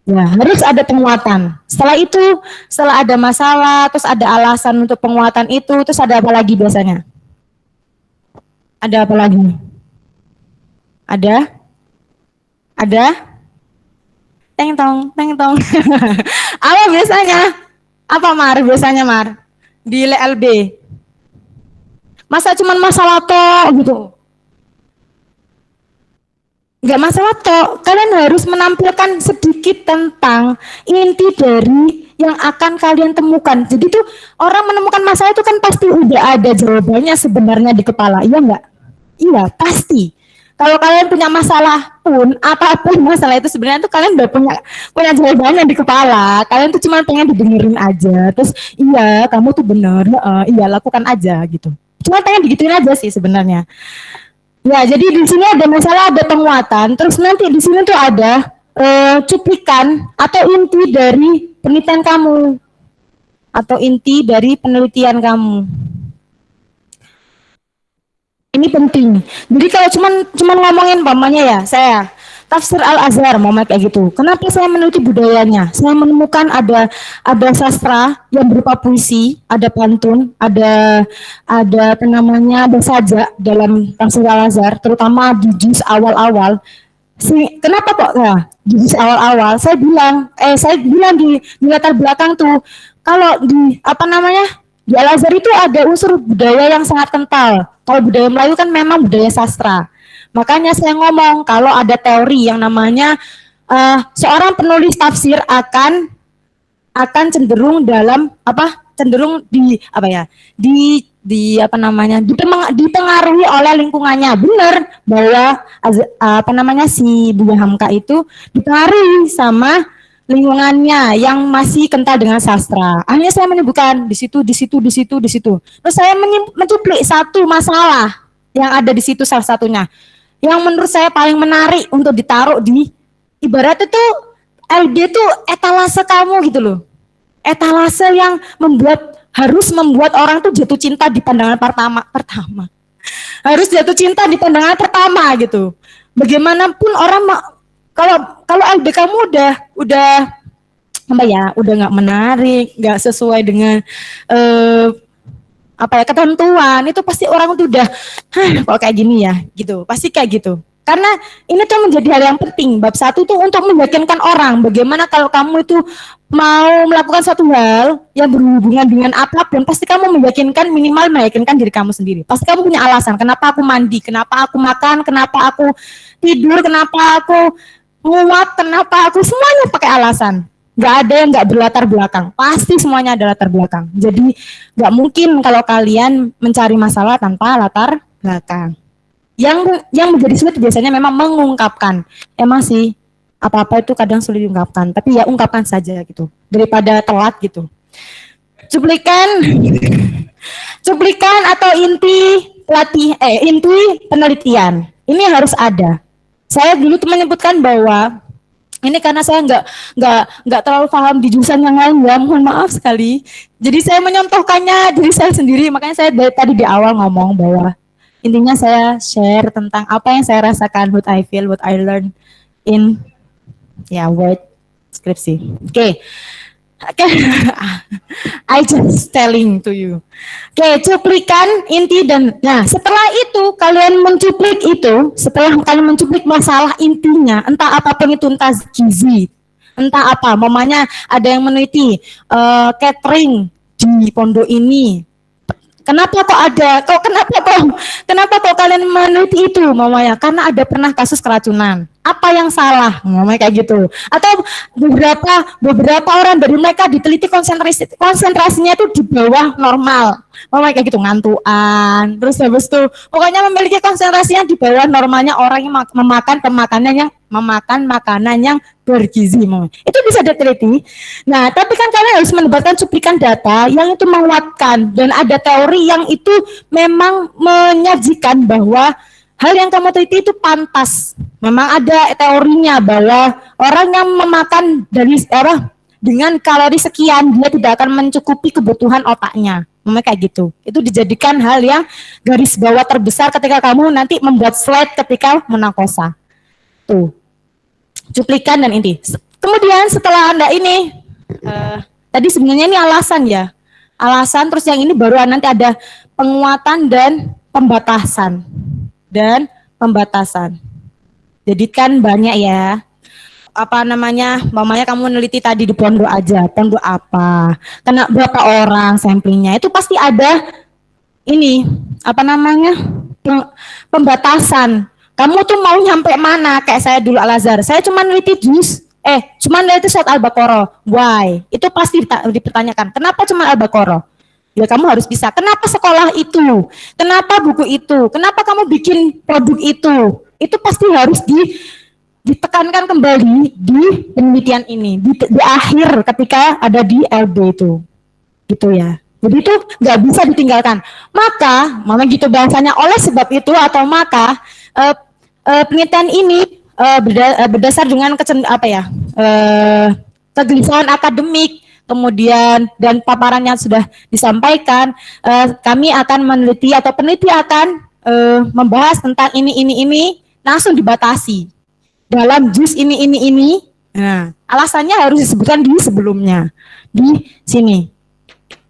Ya, harus ada penguatan. Setelah itu, setelah ada masalah, terus ada alasan untuk penguatan itu, terus ada apa lagi biasanya? Ada apa lagi? Ada? Teng tong. Apa biasanya? Apa biasanya Mar? Di LB. Masa cuman masalah toh gitu? Enggak masalah toh. Kalian harus menampilkan sedikit tentang inti dari yang akan kalian temukan. Jadi tuh orang menemukan masalah itu kan pasti udah ada jawabannya sebenarnya di kepala. Iya enggak? Iya, pasti. Kalau kalian punya masalah pun, apapun masalah itu sebenarnya tuh kalian udah punya jawabannya di kepala. Kalian tuh cuma pengen didengerin aja. Terus iya, kamu tuh bener, iya lakukan aja gitu. Cuma pengen digituin aja sih sebenarnya. Ya, jadi di sini ada masalah, ada penguatan. Terus nanti di sini tuh ada cuplikan atau inti dari penelitian kamu. Atau inti dari penelitian kamu. Ini penting. Jadi kalau cuman ngomongin umpamanya ya, saya Tafsir Al-Azhar mau kayak gitu. Kenapa saya meneliti budayanya? Saya menemukan ada sastra yang berupa puisi, ada pantun, ada ada sajak dalam Tafsir Al-Azhar, terutama di juz awal-awal. Kenapa kok di juz awal-awal? Saya bilang di latar belakang tuh, kalau di di Al-Azhar itu ada unsur budaya yang sangat kental. Kalau budaya Melayu kan memang budaya sastra. Makanya saya ngomong kalau ada teori yang namanya seorang penulis tafsir akan cenderung dipengaruhi oleh lingkungannya. Benar bahwa si Buya Hamka itu dipengaruhi sama lingkungannya yang masih kental dengan sastra. Akhirnya saya menyebutkan di situ. Terus saya mencuplik satu masalah yang ada di situ, salah satunya yang menurut saya paling menarik untuk ditaruh di ibarat itu LB itu etalase kamu gitu loh. Etalase yang harus membuat orang tuh jatuh cinta di pandangan pertama. Harus jatuh cinta di pandangan pertama gitu. Bagaimanapun orang kalau LB kamu udah apa ya, udah nggak menarik, nggak sesuai dengan eh, apa ya, ketentuan, itu pasti orang tuh udah, "Hah, kok kayak gini ya," gitu, pasti kayak gitu. Karena ini tuh menjadi hal yang penting. Bab 1 tuh untuk meyakinkan orang bagaimana kalau kamu itu mau melakukan satu hal yang berhubungan dengan apapun, pasti kamu meyakinkan, minimal meyakinkan diri kamu sendiri. Pasti kamu punya alasan, kenapa aku mandi, kenapa aku makan, kenapa aku tidur, kenapa aku nguap, kenapa aku, semuanya pakai alasan. Nggak ada yang nggak berlatar belakang, pasti semuanya ada latar belakang. Jadi nggak mungkin kalau kalian mencari masalah tanpa latar belakang. Yang menjadi sulit biasanya memang mengungkapkan. Emang sih apa-apa itu kadang sulit diungkapkan, tapi ya ungkapkan saja gitu daripada telat gitu. Cuplikan cuplikan atau inti penelitian ini harus ada. Saya dulu tuh menyebutkan bahwa ini karena saya nggak terlalu paham di jurusan yang lain ya, mohon maaf sekali. Jadi saya menyontohkannya diri saya sendiri, makanya saya dari tadi di awal ngomong bahwa intinya saya share tentang apa yang saya rasakan, what I feel, what I learn in word skripsi. Oke. I just telling to you. Oke, cuplikan inti dan setelah itu kalian mencuplik itu, setelah kalian mencuplik masalah intinya, entah apapun itu, entah gizi, entah apa, mamanya ada yang meneliti catering di pondok ini. Kenapa kok kalian meneliti itu, mamanya? Karena ada pernah kasus keracunan. Apa yang salah, mamanya kayak gitu. Atau beberapa orang dari mereka diteliti konsentrasinya itu di bawah normal. Mamanya kayak gitu, ngantuan. Terus habis itu pokoknya memiliki konsentrasinya di bawah normalnya orang yang memakan makanan yang bergizi, itu bisa diteliti. Nah, tapi kan kalian harus mendapatkan cuplikan data yang itu menguatkan, dan ada teori yang itu memang menyajikan bahwa hal yang kamu teliti itu pantas. Memang ada teorinya bahwa orang yang memakan dengan kalori sekian, dia tidak akan mencukupi kebutuhan otaknya. Memang kayak gitu. Itu dijadikan hal yang garis bawah terbesar ketika kamu nanti membuat slide ketika menakosa. Tuh, cuplikan dan inti. Kemudian setelah Anda ini, tadi sebenarnya ini alasan ya. Alasan, terus yang ini baru nanti ada penguatan dan pembatasan. Jadi kan banyak ya. Mamanya kamu neliti tadi di pondok aja, pondok apa, kena berapa orang samplingnya, itu pasti ada ini, pembatasan. Kamu tuh mau nyampe mana? Kayak saya dulu Al-Azhar, saya cuma neliti cuma neliti surat Al-Baqarah. Why? Itu pasti dipertanyakan. Kenapa cuma Al-Baqarah? Ya kamu harus bisa. Kenapa sekolah itu? Kenapa buku itu? Kenapa kamu bikin produk itu? Itu pasti harus ditekankan kembali di penelitian ini, di akhir ketika ada di LB itu. Gitu ya. Jadi itu nggak bisa ditinggalkan. Maka, gitu bahasanya, oleh sebab itu atau maka penelitian ini berdasar dengan kegelisahan akademik, kemudian dan paparannya sudah disampaikan, kami akan meneliti atau peneliti akan membahas tentang ini langsung dibatasi dalam juz ini. Nah, alasannya harus disebutkan di sebelumnya, di sini.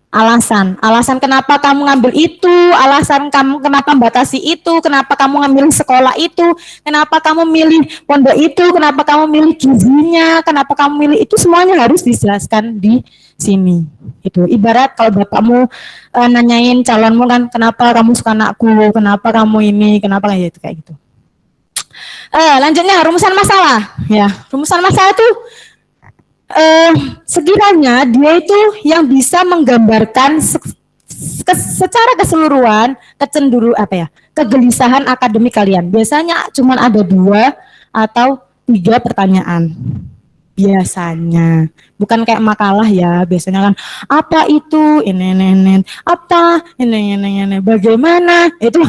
Alasan kenapa kamu ngambil itu, alasan kamu kenapa membatasi itu, kenapa kamu ngambil sekolah itu, kenapa kamu milih pondok itu, kenapa kamu milih gizinya, kenapa kamu milih itu, semuanya harus dijelaskan di sini. Itu ibarat kalau bapakmu nanyain calonmu kan, kenapa kamu suka anakku, kenapa kamu ini, kenapa kayak gitu. Lanjutnya rumusan masalah. Ya, rumusan masalah itu sekiranya dia itu yang bisa menggambarkan secara keseluruhan kegelisahan akademik kalian. Biasanya cuma ada 2 atau 3 pertanyaan. Biasanya, bukan kayak makalah ya. Biasanya kan apa itu ini, bagaimana, itu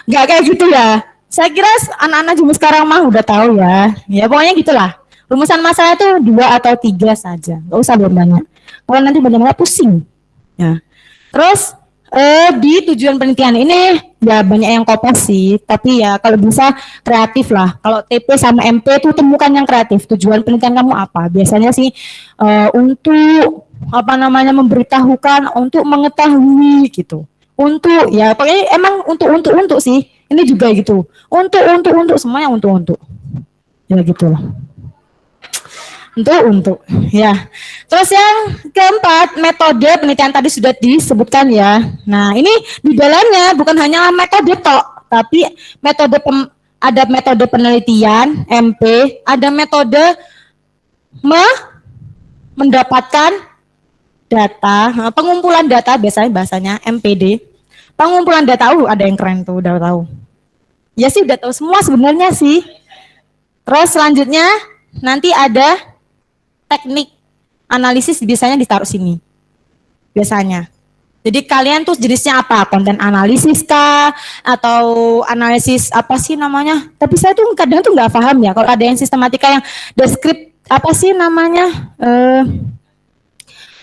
nggak kayak gitu ya. Saya kira anak-anak zaman sekarang mah udah tahu ya. Ya pokoknya gitulah. Rumusan masalah itu 2 atau 3 saja, nggak usah banyak. Kalau nanti banyak pusing. Ya. Terus Di tujuan penelitian ini ya banyak yang kopas sih, tapi ya kalau bisa kreatif lah. Kalau TP sama MP itu temukan yang kreatif. Tujuan penelitian kamu apa? Biasanya sih untuk apa namanya memberitahukan, untuk mengetahui gitu. Untuk ya pokoknya emang untuk sih. Ini juga gitu. Untuk semuanya untuk. Ya gitu lah. Untuk ya. Terus yang keempat, metode penelitian tadi sudah disebutkan ya. Nah, ini di dalamnya bukan hanya metode tok, tapi ada metode penelitian MP, ada metode mendapatkan data, pengumpulan data biasanya bahasanya MPD. Pengumpulan data, ada yang keren tuh, udah tahu. Ya sih udah tahu semua sebenarnya sih. Terus selanjutnya nanti ada teknik analisis biasanya ditaruh sini. Biasanya. Jadi kalian tuh jenisnya apa? Konten analisis kah? Atau analisis apa sih namanya? Tapi saya tuh kadang tuh nggak paham ya. Kalau ada yang sistematika yang deskrip apa sih namanya?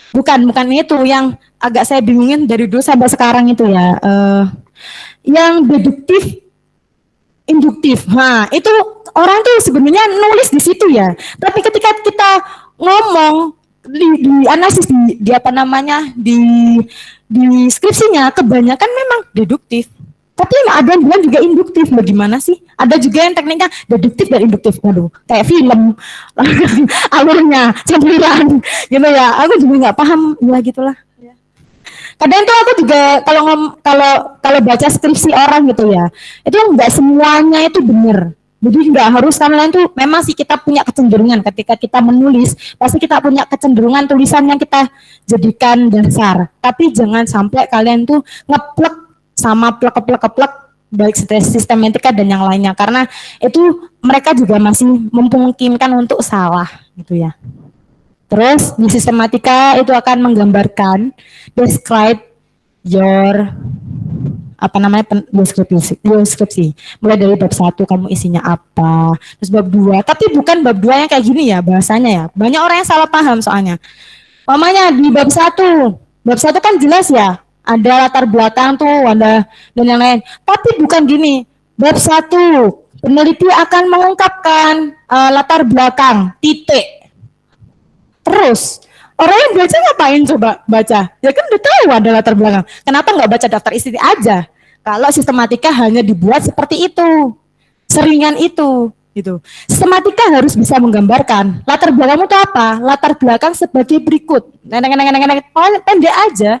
Bukan itu yang agak saya bingungin dari dulu sampai sekarang itu ya. Yang deduktif, induktif. Nah, itu orang tuh sebenarnya nulis di situ ya. Tapi ketika kita ngomong di analisis di apa namanya di skripsinya kebanyakan memang deduktif. Tapi ada yang bilang juga induktif. Bagaimana sih? Ada juga yang tekniknya deduktif dan induktif. Waduh, kayak film alurnya, campuran gitu ya. Aku juga nggak paham ya gitulah. Kadang tuh aku juga kalau baca skripsi orang gitu ya, itu nggak semuanya itu benar. Jadi nggak harus kalian tuh memang sih kita punya kecenderungan ketika kita menulis, pasti kita punya kecenderungan tulisan yang kita jadikan dasar. Tapi jangan sampai kalian tuh ngeplek sama plek-plek baik sistematika dan yang lainnya, karena itu mereka juga masih memungkinkan untuk salah gitu ya. Terus di sistematika itu akan menggambarkan describe your apa namanya deskripsi. Mulai dari bab 1 kamu isinya apa, terus bab 2, tapi bukan bab 2 yang kayak gini ya bahasanya ya. Banyak orang yang salah paham soalnya. Mamanya di bab 1 kan jelas ya, ada latar belakang tuh, ada dan yang lain. Tapi bukan gini. Bab 1 peneliti akan mengungkapkan latar belakang titik. Terus orang yang baca ngapain coba baca? Ya kan udah tahu ada latar belakang. Kenapa nggak baca daftar isi aja? Kalau sistematika hanya dibuat seperti itu, seringan itu, gitu. Sistematika harus bisa menggambarkan latar belakangmu itu apa? Latar belakang sebagai berikut. Pendek aja.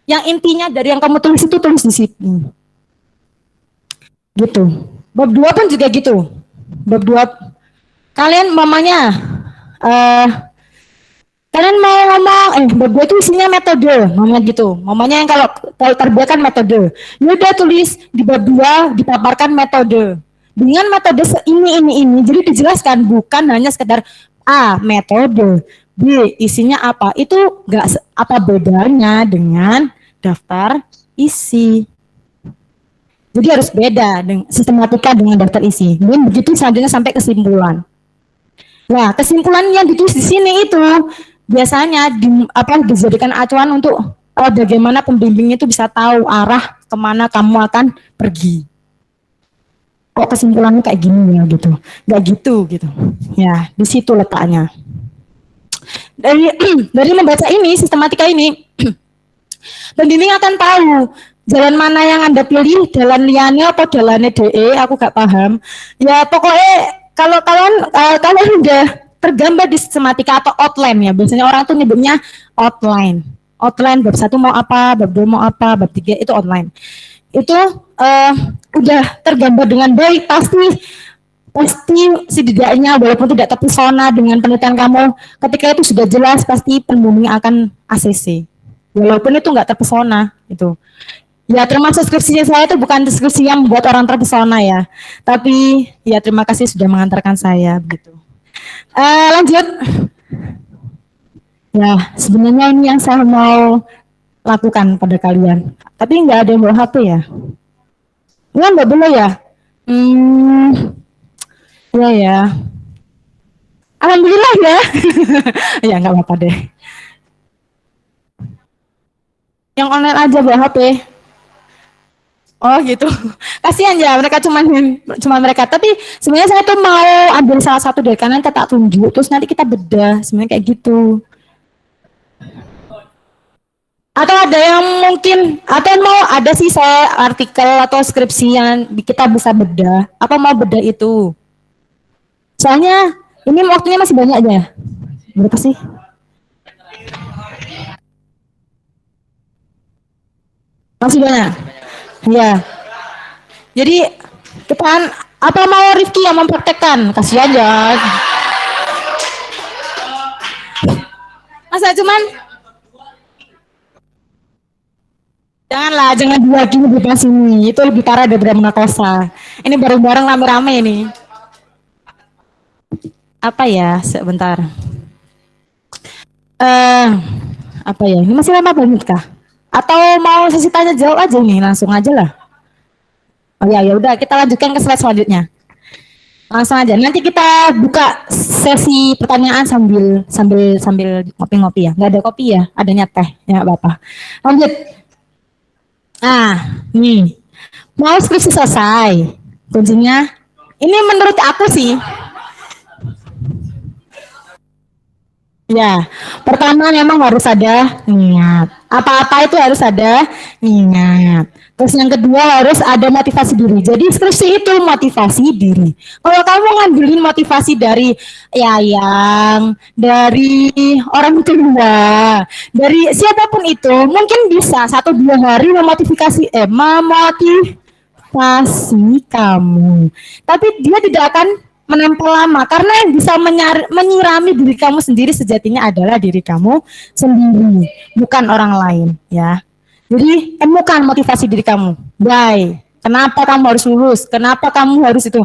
Yang intinya dari yang kamu tulis itu tulis di situ. Gitu. Bab 2 pun juga gitu. Bab 2 kalian mamanya kalian mau ngomong, bab 2 itu isinya metode, namanya gitu. Mamanya yang kalau terbiakan metode. Ya udah tulis di bab 2 dipaparkan metode. Dengan metode ini. Jadi dijelaskan bukan hanya sekedar A, metode, B, isinya apa. Itu enggak apa bedanya dengan daftar isi. Jadi harus beda dengan sistematika dengan daftar isi. Dan begitu selanjutnya sampai kesimpulan. Nah, kesimpulan yang ditulis di sini itu biasanya dijadikan acuan untuk bagaimana pembimbing itu bisa tahu arah kemana kamu akan pergi. Kok kesimpulannya kayak gini ya gitu, nggak gitu. Ya, di situ letaknya. Dari membaca ini, sistematika ini, pembimbing akan tahu jalan mana yang Anda pilih, jalan liane atau jalannya DE, aku gak paham. Ya pokoknya kalau kalian udah tergambar di sistematika atau outline ya, biasanya orang tuh nyebutnya outline. Outline bab 1 mau apa, bab 2 mau apa, bab 3 itu outline. Itu udah tergambar dengan baik, pasti setidaknya walaupun tidak terpesona dengan penelitian kamu, ketika itu sudah jelas pasti pembimbing akan ACC. Walaupun itu nggak terpesona itu. Ya termasuk skripsinya saya itu bukan skripsi yang membuat orang terpesona ya. Tapi ya terima kasih sudah mengantarkan saya begitu. Lanjut. Ya sebenarnya ini yang saya mau lakukan pada kalian. Tapi nggak ada yang bawa HP ya? Nggak boleh ya? Ya. Alhamdulillah ya. Ya nggak apa-apa deh. Yang online aja bawa HP. Oh gitu. Kasihan ya mereka cuma mereka. Tapi sebenarnya saya tuh mau ambil salah satu dari kanan kita tak tunjuk terus nanti kita bedah sebenarnya kayak gitu. Atau ada yang mungkin atau mau ada sih saya artikel atau skripsi yang kita bisa bedah. Apa mau bedah itu? Soalnya ini waktunya masih banyak aja. Berapa sih? Masih banyak. Iya. Jadi kita apa mau Rifki yang mempraktekkan? Kasihan ya. Masa cuman janganlah, jangan dibagi di kelas ini. Itu lebih parah daripada narkosa. Ini bareng-bareng rame-rame ini. Apa ya? Sebentar. Apa ya? Ini masih lama banget kah? Atau mau sesi tanya jawab aja nih, langsung aja lah. Oh ya, ya udah kita lanjutkan ke slide selanjutnya. Langsung aja. Nanti kita buka sesi pertanyaan sambil ngopi-ngopi ya. Nggak ada kopi ya, adanya teh ya Bapak. Lanjut. Nah, nih. Mau skripsi selesai. Kuncinya ini menurut aku sih. Ya, pertama memang harus ada niat. Apa-apa itu harus ada niat. Terus yang kedua harus ada motivasi diri. Jadi skripsi itu motivasi diri. Kalau kamu ngambilin motivasi dari yang dari orang tua, dari siapapun itu, mungkin bisa 1-2 hari memotivasi kamu. Tapi dia tidak akan menempel lama karena yang bisa menyirami diri kamu sendiri sejatinya adalah diri kamu sendiri, bukan orang lain ya. Jadi temukan motivasi diri kamu. Why? Kenapa kamu harus lulus? Kenapa kamu harus itu?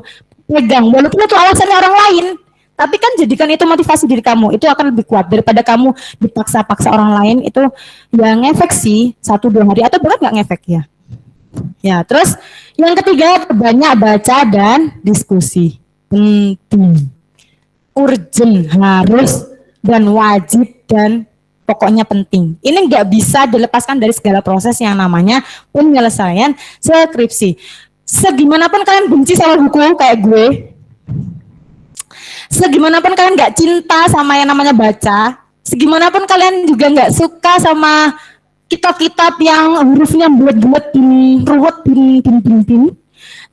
Pegang, walaupun itu alasannya orang lain, tapi kan jadikan itu motivasi diri kamu. Itu akan lebih kuat daripada kamu dipaksa-paksa orang lain. Itu yang ngefek sih 1-2 hari atau bahkan nggak ngefek ya. Ya, terus yang ketiga banyak baca dan diskusi. Penting, urgent, harus dan wajib dan pokoknya penting. Ini nggak bisa dilepaskan dari segala proses yang namanya penyelesaian skripsi. Segimanapun kalian benci sama buku kayak gue, segimanapun kalian nggak cinta sama yang namanya baca, segimanapun kalian juga nggak suka sama kitab-kitab yang hurufnya bulat-bulat, ruwet,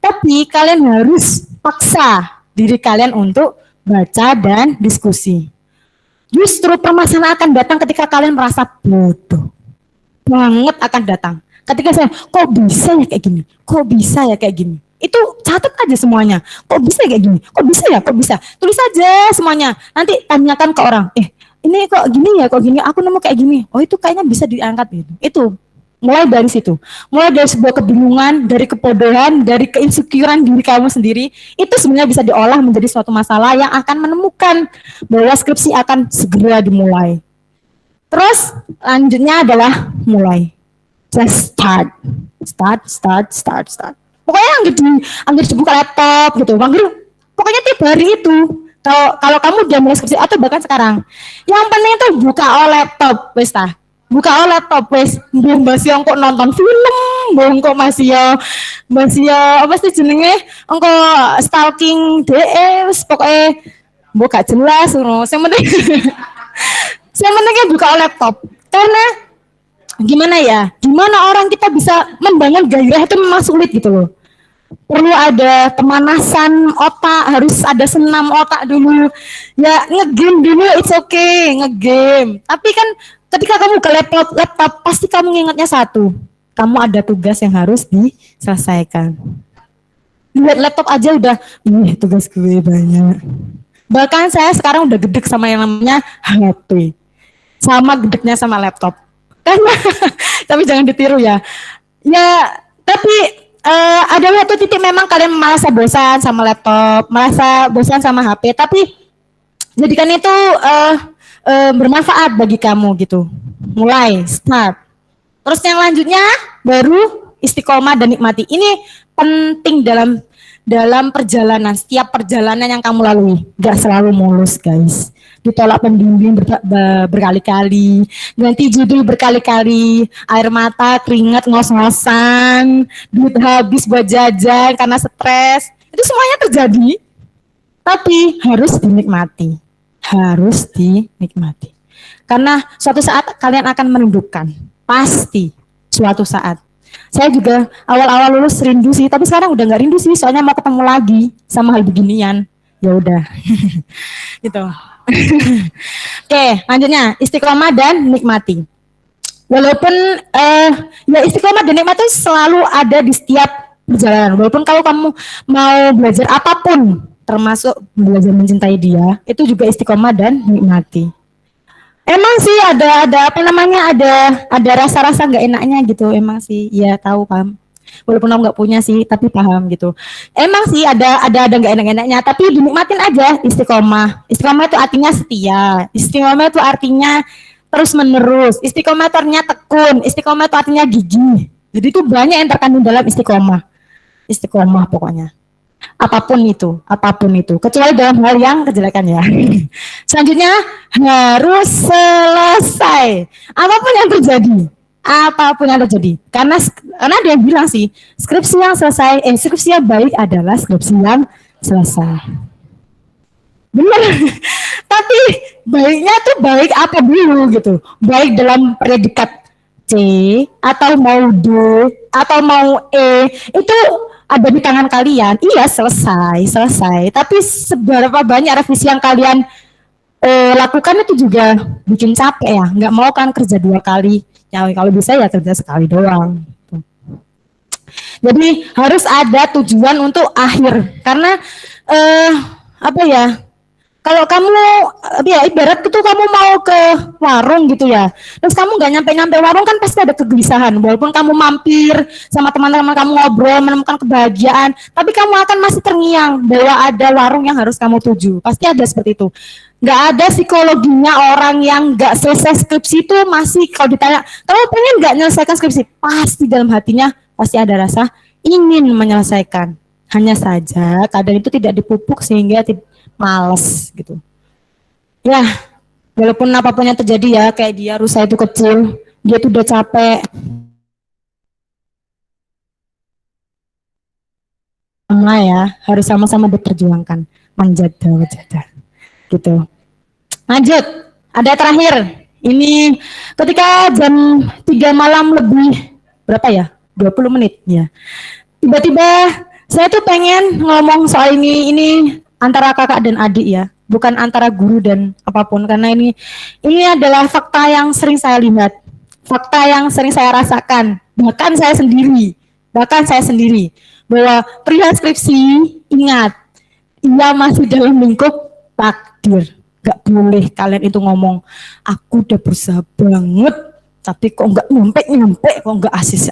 tapi kalian harus paksa diri kalian untuk baca dan diskusi. Justru permasalahan akan datang ketika kalian merasa bodoh. Banget akan datang. Ketika saya, kok bisa ya kayak gini? Kok bisa ya kayak gini? Itu catat aja semuanya. Kok bisa ya kayak gini? Kok bisa ya? Kok bisa? Tulis aja semuanya. Nanti tanyakan ke orang. Ini kok gini ya? Kok gini? Aku nemu kayak gini. Oh itu kayaknya bisa diangkat gitu. Itu. Mulai dari situ, mulai dari sebuah kebingungan, dari kebodohan, dari keinsecurean diri kamu sendiri, itu sebenarnya bisa diolah menjadi suatu masalah yang akan menemukan bahwa skripsi akan segera dimulai. Terus lanjutnya adalah mulai, just start. Pokoknya ambil dibuka laptop gitu, pokoknya tiap hari itu. Kalau kamu udah mulai skripsi atau bahkan sekarang, yang penting itu buka laptop, wes tah. Buka laptop wes, masih kok nonton film, kok masih apa sih jenenge, engko stalking wes pokoknya buka jelas ngono. Yang penting yang pentingnya buka laptop. Karena gimana ya? Gimana orang kita bisa membangun gairah itu memang sulit gitu loh. Perlu ada pemanasan otak, harus ada senam otak dulu. Ya ngegame dulu, it's okay, ngegame. Tapi kan ketika kamu ke laptop pasti kamu ingatnya satu, kamu ada tugas yang harus diselesaikan. Lihat laptop aja udah, tugas gue banyak. Bahkan saya sekarang udah gedek sama yang namanya HP, sama gedeknya sama laptop. Karena, tapi jangan ditiru ya. Ya, tapi ada satu titik memang kalian merasa bosan sama laptop, merasa bosan sama HP, tapi jadikan itu bermanfaat bagi kamu gitu. Mulai, start. Terus yang lanjutnya baru istiqomah dan nikmati. Ini penting dalam dalam perjalanan, setiap perjalanan yang kamu lalui, gak selalu mulus guys. Ditolak pembimbing berkali-kali, ganti judul berkali-kali, air mata, keringat, ngos-ngosan, duit habis buat jajan karena stres, itu semuanya terjadi, tapi harus dinikmati, harus dinikmati. Karena suatu saat kalian akan merindukan, pasti suatu saat. Saya juga awal-awal lulus rindu sih, tapi sekarang udah nggak rindu sih, soalnya mau ketemu lagi sama hal beginian. Ya udah, gitu. Oke, lanjutnya istiqomah dan nikmati. Walaupun ya istiqomah dan nikmati selalu ada di setiap perjalanan. Walaupun kalau kamu mau belajar apapun, termasuk belajar mencintai dia, itu juga istiqomah dan nikmati. Emang sih ada apa namanya, ada rasa-rasa nggak enaknya gitu, emang sih, ya tahu paham. Walaupun aku nggak punya sih, tapi paham gitu. Emang sih ada nggak enak-enaknya, tapi dinikmatin aja istiqomah. Istiqomah itu artinya setia. Istiqomah itu artinya terus menerus. Istiqomah itu artinya tekun. Istiqomah itu artinya gigih. Jadi itu banyak yang terkandung dalam istiqomah. Istiqomah pokoknya. Apapun itu, kecuali dalam hal yang kejelekan ya. Selanjutnya harus selesai, apapun yang terjadi, karena dia bilang sih, skripsi yang baik adalah skripsi yang selesai. Benar, tapi baiknya tuh baik apa dulu gitu, baik dalam predikat C atau mau D atau mau E, itu ada di tangan kalian. Iya, selesai. Tapi seberapa banyak revisi yang kalian lakukan itu juga bikin capek ya. Nggak mau kan kerja 2 kali. Ya, kalau bisa ya kerja sekali doang. Jadi harus ada tujuan untuk akhir. Karena apa ya? Kalau kamu ya ibarat itu kamu mau ke warung gitu ya, terus kamu nggak nyampe warung kan pasti ada kegelisahan. Walaupun kamu mampir sama teman-teman kamu ngobrol menemukan kebahagiaan, tapi kamu akan masih terngiang bahwa ada warung yang harus kamu tuju. Pasti ada seperti itu. Nggak ada psikologinya orang yang nggak selesai skripsi itu masih, kalau ditanya kamu pengen nggak menyelesaikan skripsi, pasti dalam hatinya pasti ada rasa ingin menyelesaikan. Hanya saja kadang itu tidak dipupuk sehingga males gitu. Ya, walaupun apapun yang terjadi ya, kayak dia Rusa itu kecil, dia tuh udah capek. Sama ya, harus sama-sama diperjuangkan. Manjada gitu. Lanjut, ada terakhir. Ini ketika jam 3 malam lebih berapa ya? 20 menit ya. Tiba-tiba saya tuh pengen ngomong soal ini antara kakak dan adik ya, bukan antara guru dan apapun, karena ini adalah fakta yang sering saya lihat, fakta yang sering saya rasakan, bahkan saya sendiri, bahwa perihal skripsi, ingat, ia masih dalam lingkup takdir. Gak boleh kalian itu ngomong, aku udah berusaha banget, tapi kok nggak nyampe, kok nggak asis,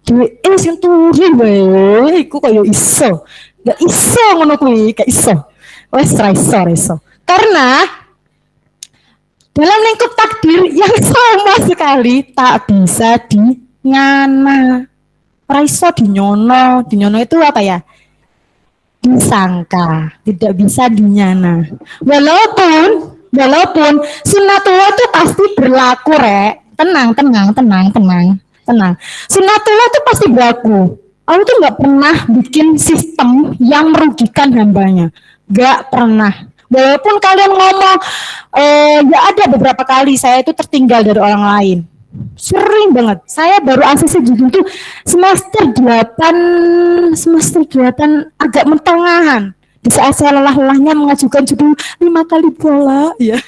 duit sing turi wae, iku kaya iso. Gak iso ngono kuwi, gak iso. Wes ra iso. Karena dalam lingkup takdir yang sama sekali tak bisa dinyana. Ra iso dinyono. Dinyono itu apa ya? Disangka, tidak bisa dinyana. Walaupun sunatullah itu pasti berlaku, Rek. Tenang. Sunatullah itu pasti berlaku. Allah tuh nggak pernah bikin sistem yang merugikan hambanya, nggak pernah. Walaupun kalian ngomong, ya ada beberapa kali saya itu tertinggal dari orang lain, sering banget. Saya baru ACC judul tuh semester 8 agak mentengahan. Di saat saya lelah-lelahnya mengajukan judul 5 kali bola, ya,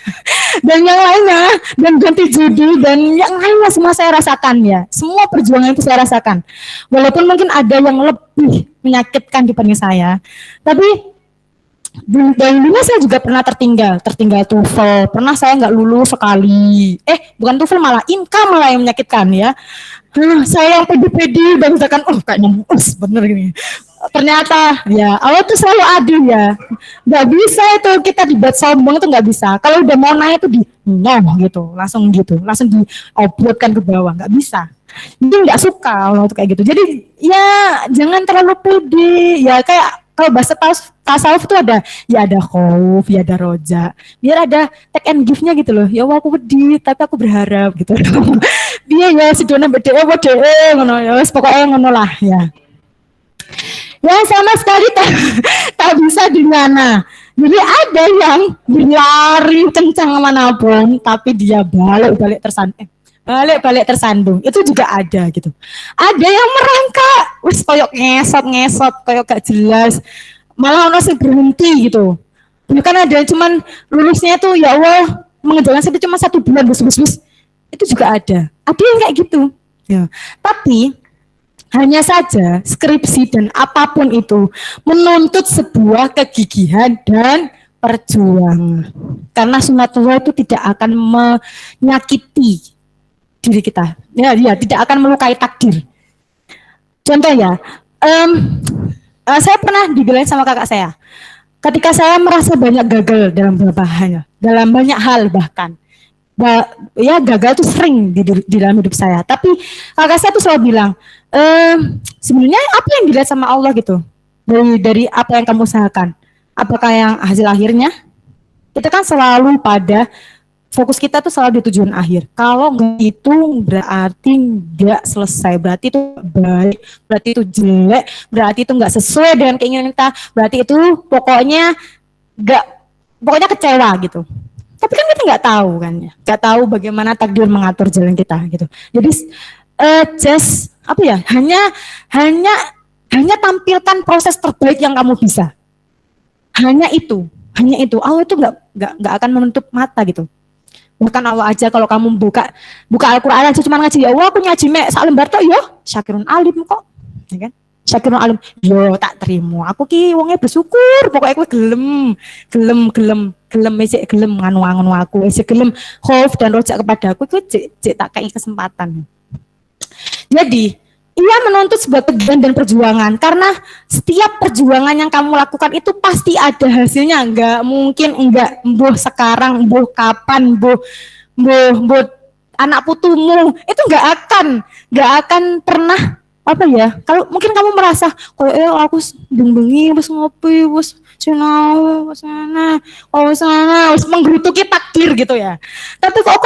dan yang lainnya, dan ganti judul, dan yang lainnya semua saya rasakan ya. Semua perjuangan itu saya rasakan. Walaupun mungkin ada yang lebih menyakitkan dibanding saya, tapi dulu saya juga pernah tertinggal TOEFL. Pernah saya nggak lulus sekali. Bukan TOEFL, malah IMCA malah yang menyakitkan ya. Saya yang pede-pede dan misalkan, kayaknya bener gini. Ternyata ya Allah tuh selalu adil ya, nggak bisa itu kita dibuat sombong, itu nggak bisa. Kalau udah mau naik tuh di gitu, langsung diobrotkan ke bawah, nggak bisa. Jadi nggak suka Allah tuh kayak gitu. Jadi ya jangan terlalu pede. Ya kayak kalau bahasa tasawuf tuh ada ya ada khauf, ya ada roja. Biar ada take and give-nya gitu loh. Ya Allah aku pedih tapi aku berharap gitu. Dia ya sidone mbek dhewe ngono ya wis pokoke ngono lah ya. Ya sama sekali tak, tak bisa dimana. Jadi ada yang berlari kencang manapun, tapi dia balik-balik tersandung. Itu juga ada gitu. Ada yang merangkak, wis koyok ngesot, koyok gak jelas. Malah ono sing berhenti gitu. Bukan ada yang cuman lulusnya tuh ya Allah mengerjakan itu cuma 1 bulan bus. Itu juga ada. Ada yang kayak gitu. Ya. Tapi hanya saja skripsi dan apapun itu menuntut sebuah kegigihan dan perjuangan. Karena sunatullah itu tidak akan menyakiti diri kita. Ya, tidak akan melukai takdir. Contoh ya, saya pernah dibilang sama kakak saya, ketika saya merasa banyak gagal dalam banyak hal bahkan. Ya gagal itu sering di dalam hidup saya. Tapi kakak saya tuh selalu bilang, sebenarnya apa yang dilihat sama Allah gitu dari apa yang kamu usahakan? Apakah yang hasil akhirnya? Kita kan selalu pada fokus kita tuh selalu di tujuan akhir. Kalau itu berarti nggak selesai, berarti itu baik, berarti itu jelek, berarti itu nggak sesuai dengan keinginan kita, berarti itu pokoknya kecewa gitu. Tapi kan kita nggak tahu kan ya, nggak tahu bagaimana takdir mengatur jalan kita gitu. Jadi just apa ya, hanya tampilkan proses terbaik yang kamu bisa. Hanya itu. Allah itu nggak akan menutup mata gitu. Bahkan Allah aja kalau kamu buka Al-Quran aja cuma ngaji, ya Allah aku ngaji sak lembar tok yo, syakirun alim kok, ya kan? Syakirun alim, yo tak terima. Aku ki wongnya bersyukur, pokoknya aku gelem nganu aku, gelem khauf dan rojak kepada aku, itu cek tak kayak kesempatan. Jadi ia menuntut sebuah kegiatan dan perjuangan, karena setiap perjuangan yang kamu lakukan itu pasti ada hasilnya. Enggak mungkin enggak, mbuh sekarang, mbuh kapan, mbuh anak putumu, itu enggak akan pernah apa ya. Kalau mungkin kamu merasa kok aku bengi wis ngopi wis sinau sana menggerutuki takdir gitu ya. Tapi kok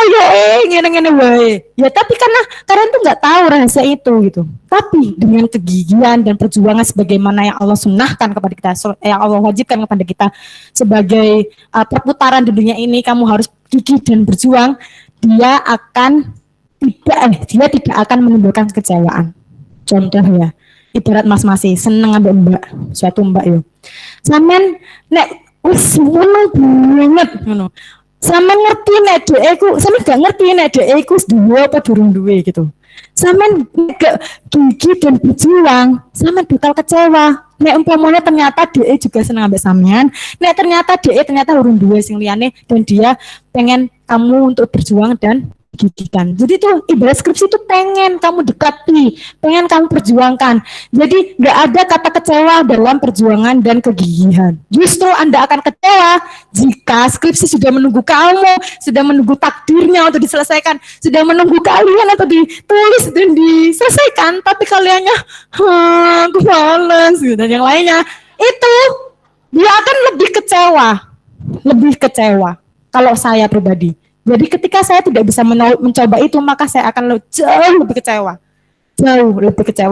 ngene-ngene wae. Ya tapi karena kalian tuh nggak tahu rahasia itu gitu. Tapi dengan kegigihan dan perjuangan sebagaimana yang Allah sunnahkan kepada kita, yang Allah wajibkan kepada kita sebagai perputaran di dunia ini, kamu harus gigih dan berjuang. Dia tidak akan menimbulkan kekecewaan. Contoh ya, ibarat mas masih seneng ambek mbak, suatu mbak yo. Sampean nek wis seneng banget ngono. Sampean ngerti nek dheweku, sampean gak ngerti nek dheweku wis duwe apa durung duwe gitu. Sampean gak gigih dan berjuang, sampean bakal kecewa. Nek umpamanya ternyata dhewe juga seneng ambek sampean, nek ternyata dhewe urung duwe sing liyane dan dia pengen kamu untuk berjuang dan gigihkan. Jadi tuh ibarat skripsi itu pengen kamu dekati, pengen kamu perjuangkan. Jadi nggak ada kata kecewa dalam perjuangan dan kegigihan. Justru Anda akan kecewa jika skripsi sudah menunggu kamu, sudah menunggu takdirnya untuk diselesaikan, sudah menunggu kalian untuk ditulis dan diselesaikan. Tapi kaliannya, aku males dan yang lainnya, itu dia akan lebih kecewa. Kalau saya pribadi. Jadi ketika saya tidak bisa mencoba itu, maka saya akan jauh lebih kecewa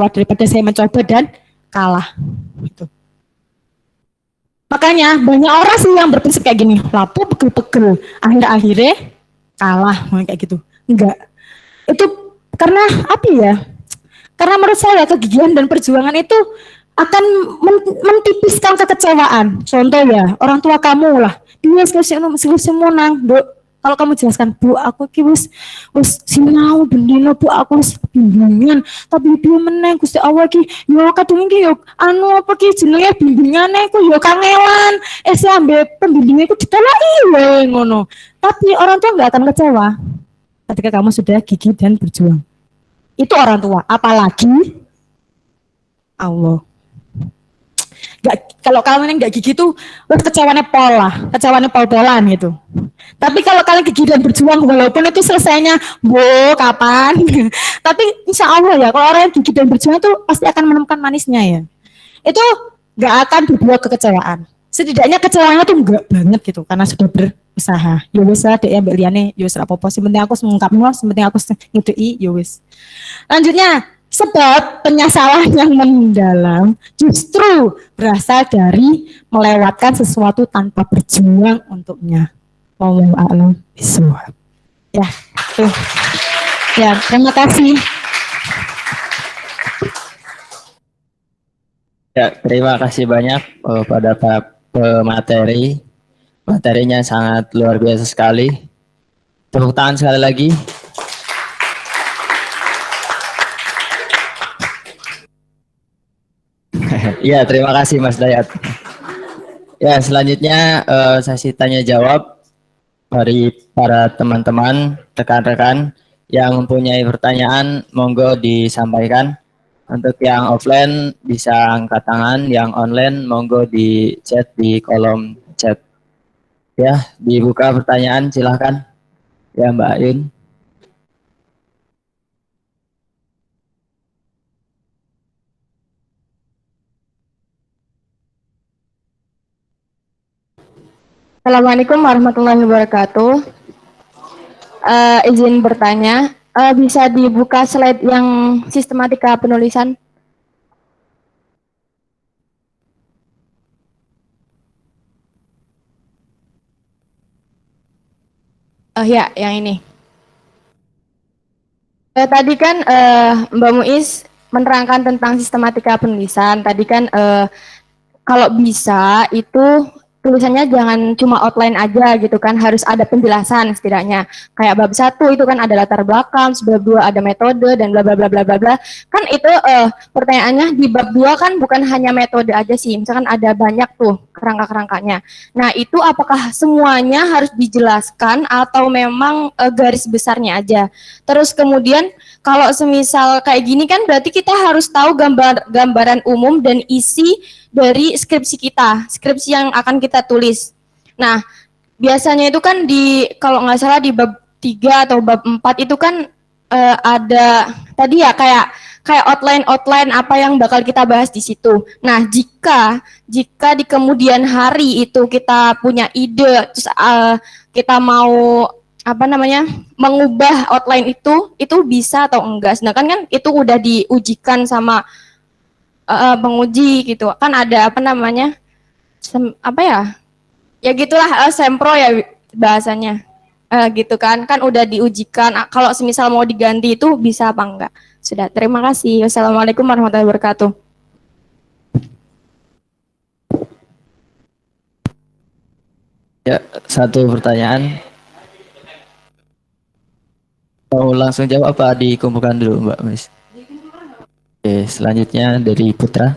daripada saya mencoba dan kalah. Gitu. Makanya banyak orang sih yang berprinsip kayak gini, lapu pegel-pegel, akhir-akhirnya kalah kayak gitu. Enggak. Itu karena apa ya? Karena menurut saya kegigihan dan perjuangan itu akan mentipiskan kekecewaan. Contoh ya, orang tua kamu lah, dia skripsi menang, kalau kamu jelaskan, Bu, aku ki wis sinau bendino, Bu, aku wis bimbingan, tapi dia meneng Gusti Allah ki, yo kadung iki yo apa ki jenenge bimbingane ku yo kangelan. Sampe pembimbingan iku ditolaki wae ngono. Tapi orang tua enggak akan kecewa ketika kamu sudah gigih dan berjuang. Itu orang tua, apalagi Allah. Kalau kalian nggak gigi tuh kecewaannya pol-polan gitu. Tapi kalau kalian gigi dan berjuang, walaupun itu selesainya, kapan? Tapi insya Allah ya, kalau orang yang gigi dan berjuang tuh pasti akan menemukan manisnya ya. Itu nggak akan berbuah kekecewaan. Setidaknya kecewaannya tuh enggak banget gitu, karena sudah berusaha. Ya wis lah, dek ya Mbak Liane, ya wis apa-apa. Sing penting aku mengungkapnya, sing penting aku ngidei, ya wis. Lanjutnya, sebab penyesalan yang mendalam justru berasal dari melewatkan sesuatu tanpa berjuang untuknya. Wallahu a'lam bishawab. Ya, tuh. Ya, terima kasih. Ya, terima kasih banyak pada Pak pemateri. Materinya sangat luar biasa sekali. Tepuk tangan sekali lagi. Ya, terima kasih Mas Dayat. Ya, selanjutnya sesi tanya jawab dari para teman-teman, rekan-rekan yang mempunyai pertanyaan, monggo disampaikan. Untuk yang offline bisa angkat tangan, yang online monggo di chat di kolom chat. Ya, dibuka pertanyaan silahkan. Ya, Mbak Ayun. Assalamualaikum warahmatullahi wabarakatuh. Izin bertanya, bisa dibuka slide yang sistematika penulisan? Ya, yang ini. Tadi kan Mbak Muiz menerangkan tentang sistematika penulisan. Tadi kan kalau bisa itu tulisannya jangan cuma outline aja gitu kan, harus ada penjelasan setidaknya. Kayak bab 1 itu kan ada latar belakang, bab 2 ada metode dan bla bla bla bla bla bla. Kan itu pertanyaannya di bab 2 kan bukan hanya metode aja sih. Misalkan ada banyak tuh kerangka-kerangkanya. Nah, itu apakah semuanya harus dijelaskan atau memang garis besarnya aja? Terus kemudian kalau semisal kayak gini kan berarti kita harus tahu gambaran umum dan isi dari skripsi kita, skripsi yang akan kita tulis. Nah, biasanya itu kan kalau nggak salah di bab 3 atau bab 4 itu kan ada tadi ya kayak outline apa yang bakal kita bahas di situ. Nah, jika di kemudian hari itu kita punya ide, terus kita mau mengubah outline itu bisa atau enggak. Sedangkan kan itu udah diujikan sama penguji gitu kan, ada ya gitulah, sempro ya bahasanya, gitu kan udah diujikan. Kalau semisal mau diganti itu bisa apa enggak. Sudah, terima kasih. Wassalamualaikum warahmatullahi wabarakatuh. Ya, satu pertanyaan. Mau langsung jawab apa dikumpulkan dulu Mbak Miss? Oke, selanjutnya dari Putra.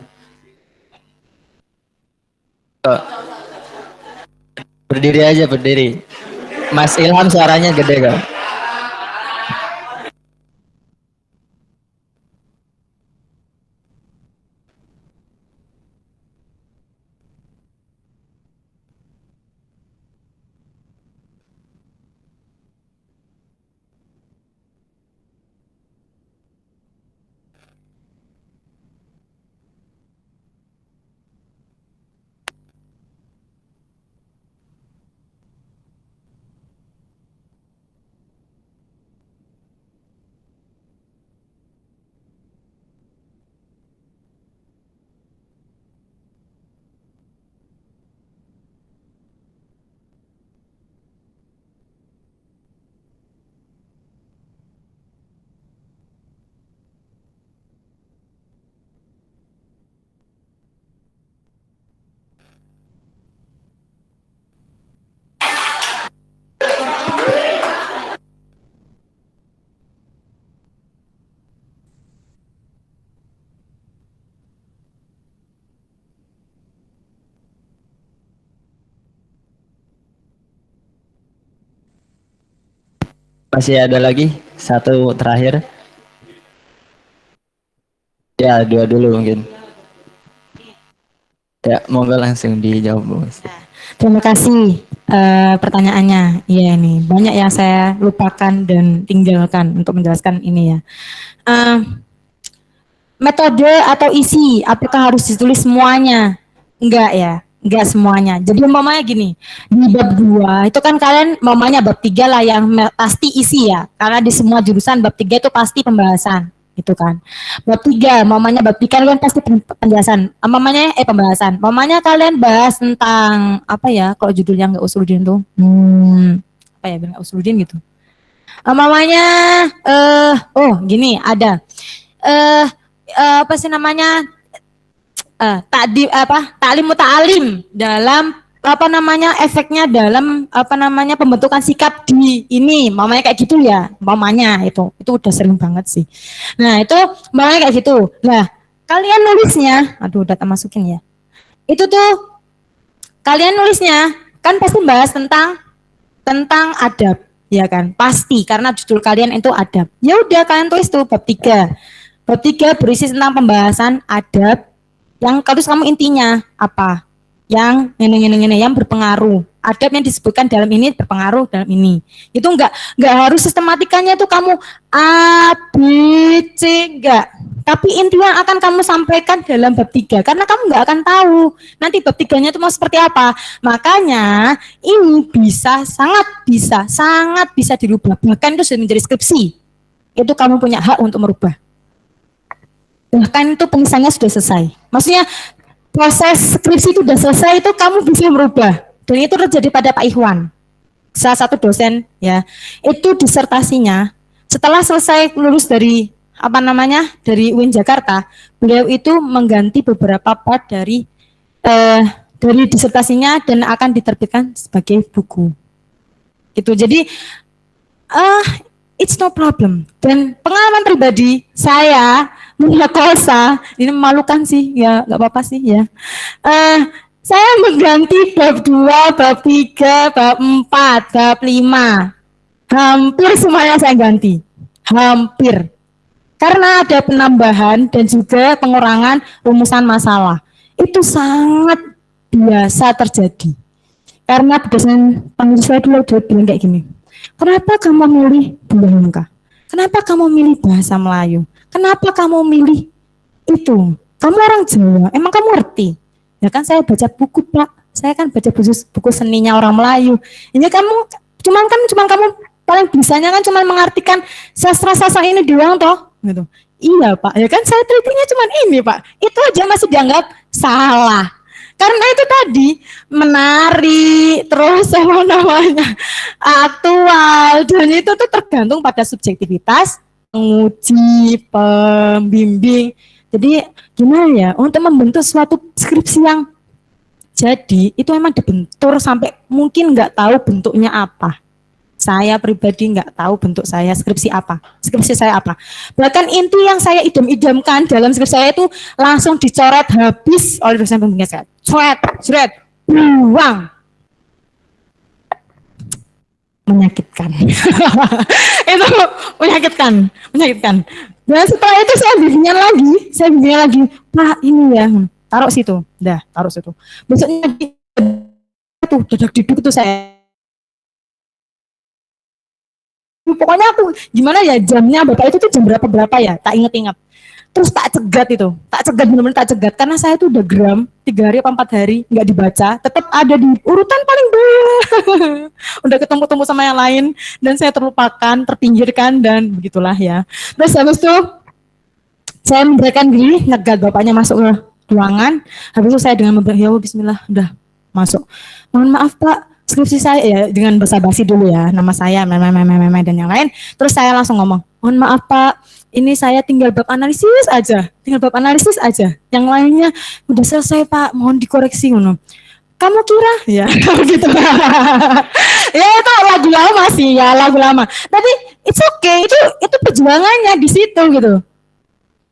Berdiri aja, berdiri. Mas Ilham suaranya gede kok. Masih ada lagi satu terakhir. Ya, dua dulu mungkin. Ya, monggo langsung dijawab, Bu. Terima kasih pertanyaannya. Iya ini banyak yang saya lupakan dan tinggalkan untuk menjelaskan ini ya. Eh, Metode atau isi, apakah harus ditulis semuanya? Enggak ya, enggak semuanya. Jadi umpamanya gini, di bab 2 itu kan kalian umpamanya bab 3 lah yang pasti isi ya. Karena di semua jurusan bab 3 itu pasti pembahasan, gitu kan. Bab 3, umpamanya bab 3 kan pasti penjelasan. Pembahasan. Umpamanya kalian bahas tentang apa ya? Kalau judulnya enggak usuluddin tuh. Apa ya? Enggak usuluddin gitu. Umpamanya gini ada apa sih namanya taklim muta'alim dalam apa namanya efeknya dalam apa namanya pembentukan sikap di ini mamanya kayak gitu ya mamanya itu udah sering banget sih. Nah itu mamanya kayak gitu. Nah kalian nulisnya aduh udah tak masukin ya itu tuh kalian nulisnya kan pasti bahas tentang adab ya kan pasti karena judul kalian itu adab ya udah kalian tulis tuh bab 3. Bab 3 berisi tentang pembahasan adab yang harus kamu intinya apa? Yang ini yang berpengaruh. Adab yang disebutkan dalam ini berpengaruh dalam ini. Itu enggak harus sistematikanya itu kamu A, B, C enggak. Tapi intinya akan kamu sampaikan dalam bab 3 karena kamu enggak akan tahu nanti bab 3-nya itu mau seperti apa. Makanya ini sangat bisa dirubah. Bahkan itu sudah menjadi skripsi. Itu kamu punya hak untuk merubah. Bahkan itu pengisahannya sudah selesai. Maksudnya proses skripsi itu sudah selesai itu kamu bisa merubah. Dan itu terjadi pada Pak Ikhwan. Salah satu dosen ya. Itu disertasinya setelah selesai lulus dari dari UIN Jakarta, beliau itu mengganti beberapa part dari disertasinya dan akan diterbitkan sebagai buku. Itu jadi it's no problem. Dan pengalaman pribadi saya kosa ini memalukan sih ya nggak apa-apa sih ya. Saya mengganti bab 2, bab 3, bab 4, bab 5. Hampir semuanya saya ganti. Hampir. Karena ada penambahan dan juga pengurangan rumusan masalah. Itu sangat biasa terjadi. Karena berdasarkan panggil saya dulu dia bilang kayak gini. Kenapa kamu milih Bulungka? Kenapa kamu milih bahasa Melayu? Kenapa kamu milih itu? Kamu orang Jawa, emang kamu ngerti? Ya kan saya baca buku Pak, saya kan baca buku seninya orang Melayu. Ini kamu, cuman kamu paling bisanya kan cuman mengartikan sastra-sastra ini doang toh? Gitu. Iya Pak, ya kan saya telitinya cuman ini Pak. Itu aja masih dianggap salah. Karena itu tadi menari terus aktual dan itu tuh tergantung pada subjektivitas penguji, pembimbing. Jadi gimana ya untuk membentuk suatu skripsi yang jadi itu memang dibentur sampai mungkin nggak tahu bentuknya apa. Saya pribadi nggak tahu bentuk skripsi saya apa. Bahkan inti yang saya idam-idamkan dalam skripsi saya itu langsung dicoret habis oleh dosen pembimbing saya. Coret, buang. Menyakitkan. Itu menyakitkan. Dan setelah itu saya bimbingan lagi. Pak ini ya, taruh situ. Besoknya tuh dadak-diduk tuh saya. Pokoknya aku gimana ya jamnya Bapak itu tuh jam berapa ya, tak inget. Terus tak cegat benar-benar tak cegat karena saya tuh udah geram 3 hari apa 4 hari nggak dibaca, tetap ada di urutan paling bawah. Udah ketemu sama yang lain dan saya terlupakan, terpinggirkan dan begitulah ya. Terus habis itu saya memberikan diri, nyegat bapaknya masuk ke ruangan. Habis itu saya dengan membilang, ya bismillah, udah masuk. Mohon maaf Pak, skripsi saya ya dengan basa-basi dulu ya, nama saya meme dan yang lain. Terus saya langsung ngomong, mohon maaf Pak, ini saya tinggal bab analisis aja. Yang lainnya udah selesai Pak, mohon dikoreksi ngono. Kamu kira ya gitu. Ya itu lagu lama. Tapi it's okay, itu perjuangannya di situ gitu.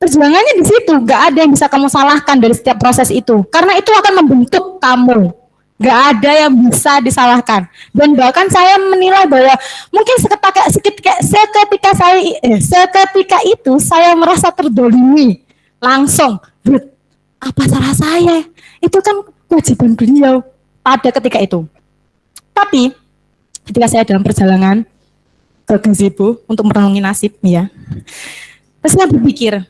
Perjuangannya di situ, gak ada yang bisa kamu salahkan dari setiap proses itu. Karena itu akan membentuk kamu. Gak ada yang bisa disalahkan. Dan bahkan saya menilai bahwa mungkin seketika itu saya merasa terdolimi. Langsung, apa salah saya? Itu kan kewajiban beliau pada ketika itu. Tapi ketika saya dalam perjalanan ke gazebo untuk merenungi nasib ya, terus saya berpikir,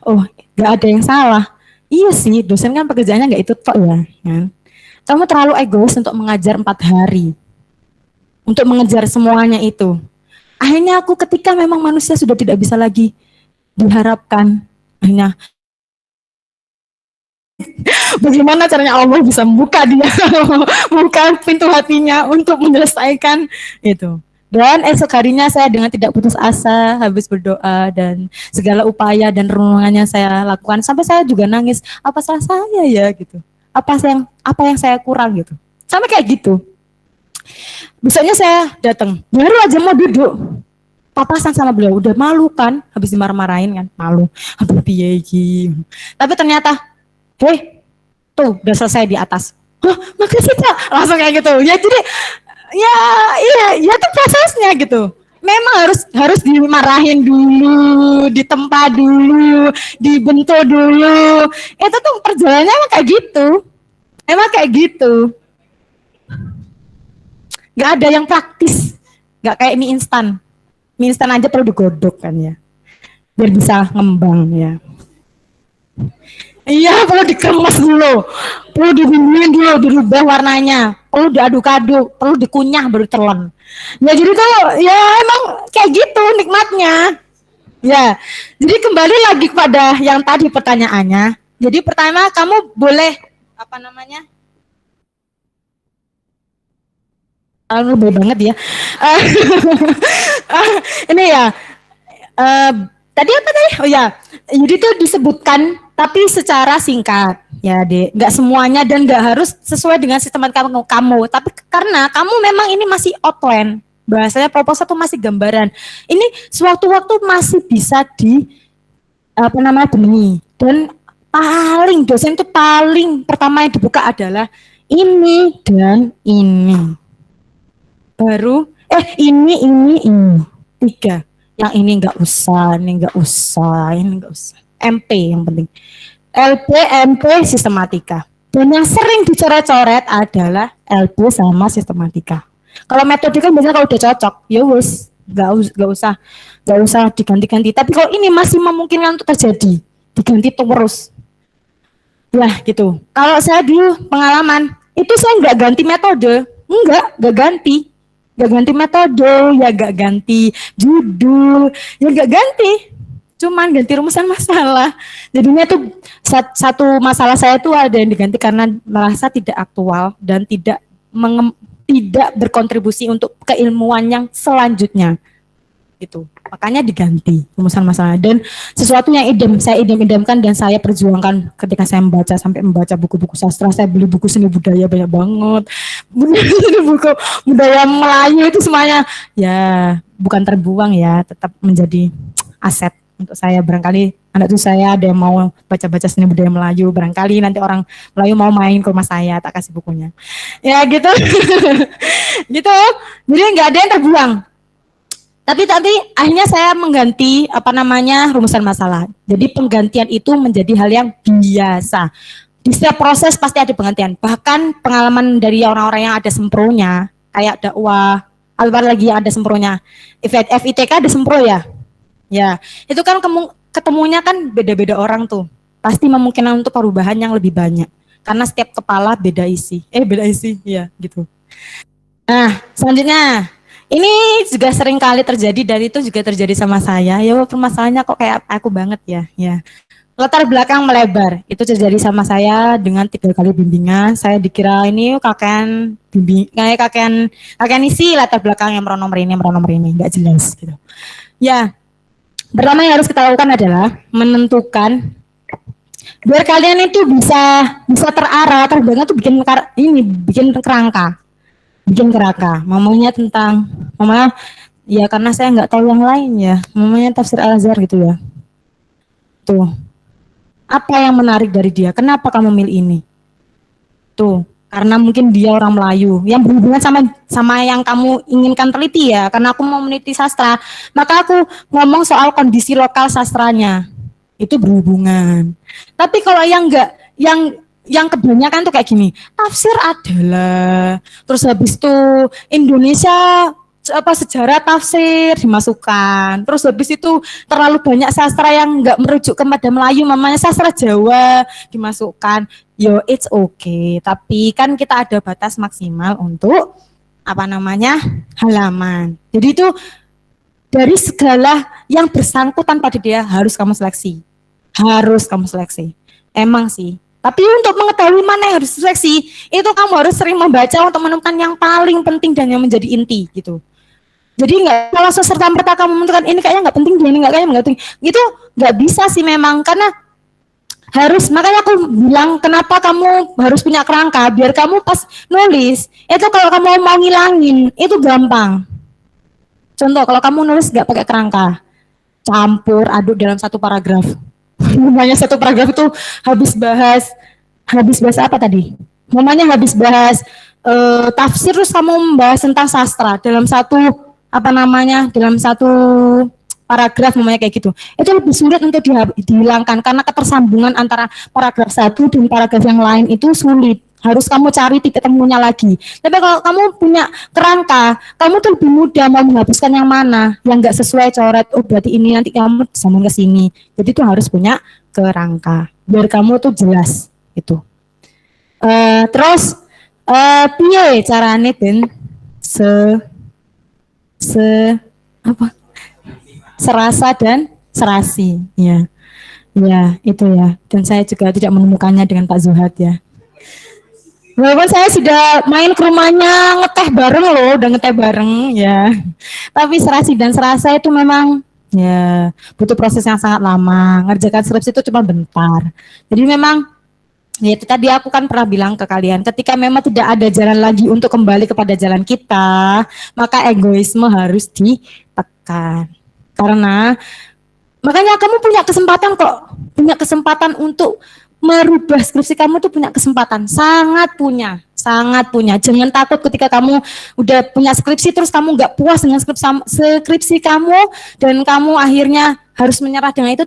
oh nggak ada yang salah. Iya sih, dosen kan pekerjaannya nggak itu tok ya, kan? Kamu terlalu egois untuk mengajar 4 hari, untuk mengejar semuanya itu. Akhirnya aku ketika memang manusia sudah tidak bisa lagi diharapkan, akhirnya bagaimana caranya Allah bisa membuka dia, buka pintu hatinya untuk menyelesaikan itu. Dan esok harinya saya dengan tidak putus asa, habis berdoa dan segala upaya dan renungannya saya lakukan, sampai saya juga nangis, apa salah saya ya gitu, apa yang saya kurang gitu, sampai kayak gitu. Besoknya saya datang, baru aja mau duduk, papasan sama beliau, udah malu kan, habis dimarah-marahin kan, malu, aduh piye iki. Tapi ternyata, tuh udah selesai di atas. Oh, makasih Pak, langsung kayak gitu. Ya jadi, ya iya, ya itu prosesnya gitu. Memang harus dimarahin dulu, ditempa dulu, dibentuk dulu. Itu tuh perjalanannya emang kayak gitu. Emang kayak gitu. Gak ada yang praktis, gak kayak mie instan. Mie instan aja perlu digodok kan ya, biar bisa ngembang ya. Iya, perlu dikemas dulu, perlu dibumbuin dulu, dirubah warnanya, perlu diaduk-aduk, perlu dikunyah baru telan. Ya jadi tuh, ya emang kayak gitu nikmatnya. Ya, jadi kembali lagi kepada yang tadi pertanyaannya. Jadi pertama kamu boleh apa namanya? Lebih banget ya. Ini ya, tadi apa tadi? Oh ya, jadi itu disebutkan tapi secara singkat ya Dek. Nggak semuanya dan nggak harus sesuai dengan sistem kamu. Tapi karena kamu memang ini masih outline, bahasanya proposal itu masih gambaran. Ini sewaktu-waktu masih bisa di apa namanya benih. Dan paling dosen itu paling pertama yang dibuka adalah ini dan ini. Baru ini 3. Yang ini enggak usah, ini enggak usah, ini enggak usah. MP yang penting. LP, MP, sistematika. Dan yang sering dicoret-coret adalah LP sama sistematika. Kalau metode kan biasanya kalau udah cocok, ya wis, enggak usah diganti-ganti. Tapi kalau ini masih memungkinkan untuk terjadi, diganti terus. Ya gitu. Kalau saya dulu pengalaman, itu saya enggak ganti metode, enggak ganti. Gak ganti metode, ya gak ganti judul, ya gak ganti. Cuman ganti rumusan masalah. Jadinya tuh satu masalah saya tuh ada yang diganti karena merasa tidak aktual dan tidak berkontribusi untuk keilmuan yang selanjutnya. Gitu. Makanya diganti rumusan masalah. Dan sesuatu yang saya idam-idamkan dan saya perjuangkan ketika saya sampai membaca buku-buku sastra. Saya beli buku seni budaya banyak banget. Buku budaya Melayu itu semuanya ya bukan terbuang ya, tetap menjadi aset untuk saya. Barangkali anak cucu saya ada yang mau baca-baca seni budaya Melayu, barangkali nanti orang Melayu mau main ke rumah saya, tak kasih bukunya. Ya gitu. Gitu. Jadi nggak ada yang terbuang. Tapi akhirnya saya mengganti rumusan masalah. Jadi penggantian itu menjadi hal yang biasa. Di setiap proses pasti ada penggantian. Bahkan pengalaman dari orang-orang yang ada sempronya, kayak dakwah, apalagi yang ada sempronya. FITK ada sempro ya. Ya, itu kan ketemunya kan beda-beda orang tuh. Pasti memungkinkan untuk perubahan yang lebih banyak. Karena setiap kepala beda isi. Beda isi, ya gitu. Nah, selanjutnya. Ini juga sering kali terjadi dan itu juga terjadi sama saya. Ya permasalahannya kok kayak aku banget ya. Latar belakang melebar. Itu terjadi sama saya dengan 3 kali bimbingan. Saya dikira ini kakek isi latar belakang yang nomor ini. Nggak jelas gitu. Ya, pertama yang harus kita lakukan adalah menentukan biar kalian itu bisa terarah, terbang tuh bikin kerangka. Mamanya ya karena saya nggak tahu yang lain ya, mamanya tafsir Al-Azhar gitu ya. Tuh, apa yang menarik dari dia? Kenapa kamu milih ini? Tuh, karena mungkin dia orang Melayu yang berhubungan sama yang kamu inginkan teliti ya. Karena aku mau meneliti sastra, maka aku ngomong soal kondisi lokal sastranya itu berhubungan. Tapi kalau yang enggak, yang kebanyakan tuh kayak gini, tafsir adalah, terus habis itu Indonesia sejarah tafsir dimasukkan, terus habis itu terlalu banyak sastra yang nggak merujuk kepada Melayu, mamanya sastra Jawa dimasukkan. Yo, it's okay, tapi kan kita ada batas maksimal untuk halaman. Jadi itu dari segala yang bersangkutan pada dia harus kamu seleksi. Emang sih. Tapi untuk mengetahui mana yang harus seleksi, itu kamu harus sering membaca untuk menemukan yang paling penting dan yang menjadi inti gitu. Jadi nggak kalau serta-merta kamu menentukan ini kayaknya nggak penting, ini kayaknya nggak penting, itu nggak bisa sih memang, karena makanya aku bilang kenapa kamu harus punya kerangka biar kamu pas nulis itu kalau kamu mau ngilangin itu gampang. Contoh kalau kamu nulis nggak pakai kerangka, campur aduk dalam satu paragraf. Namanya satu paragraf itu habis bahas apa tadi? Namanya habis bahas tafsir, terus kamu membahas tentang sastra dalam satu dalam satu paragraf kayak gitu. Itu lebih sulit untuk dihilangkan karena ketersambungan antara paragraf satu dan paragraf yang lain itu sulit. Harus kamu cari titik temunya lagi. Tapi kalau kamu punya kerangka, kamu tuh lebih mudah mau menghapuskan yang mana, yang nggak sesuai coret. Oh berarti ini nanti kamu sambung ke sini. Jadi itu harus punya kerangka biar kamu tuh jelas itu. Terus piye carane den serasa dan serasi, ya itu ya. Dan saya juga tidak menemukannya dengan Pak Zuhad ya. Walaupun saya sudah main ke rumahnya ngeteh bareng loh, udah ngeteh bareng ya. Tapi serasi dan serasa itu memang ya butuh proses yang sangat lama. Ngerjakan skripsi itu cuma bentar. Jadi memang ya itu tadi aku kan pernah bilang ke kalian, ketika memang tidak ada jalan lagi untuk kembali kepada jalan kita, maka egoisme harus ditekan. Karena makanya kamu punya kesempatan untuk merubah skripsi kamu tuh punya kesempatan, sangat punya. Jangan takut ketika kamu udah punya skripsi terus kamu nggak puas dengan skripsi kamu dan kamu akhirnya harus menyerah dengan itu.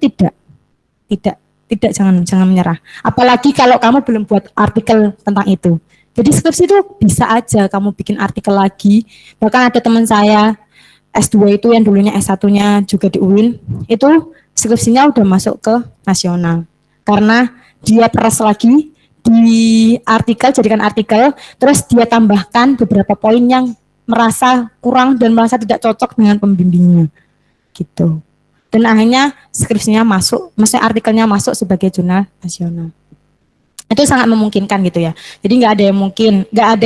Tidak, jangan menyerah. Apalagi kalau kamu belum buat artikel tentang itu. Jadi skripsi itu bisa aja kamu bikin artikel lagi. Bahkan ada teman saya S2 itu yang dulunya S1-nya juga di UIN, itu skripsinya udah masuk ke nasional. Karena dia peras lagi di artikel, jadikan artikel, terus dia tambahkan beberapa poin yang merasa kurang dan merasa tidak cocok dengan pembimbingnya. Gitu. Dan akhirnya skripsinya masuk, maksudnya artikelnya masuk sebagai jurnal nasional. Itu sangat memungkinkan gitu ya. Jadi nggak ada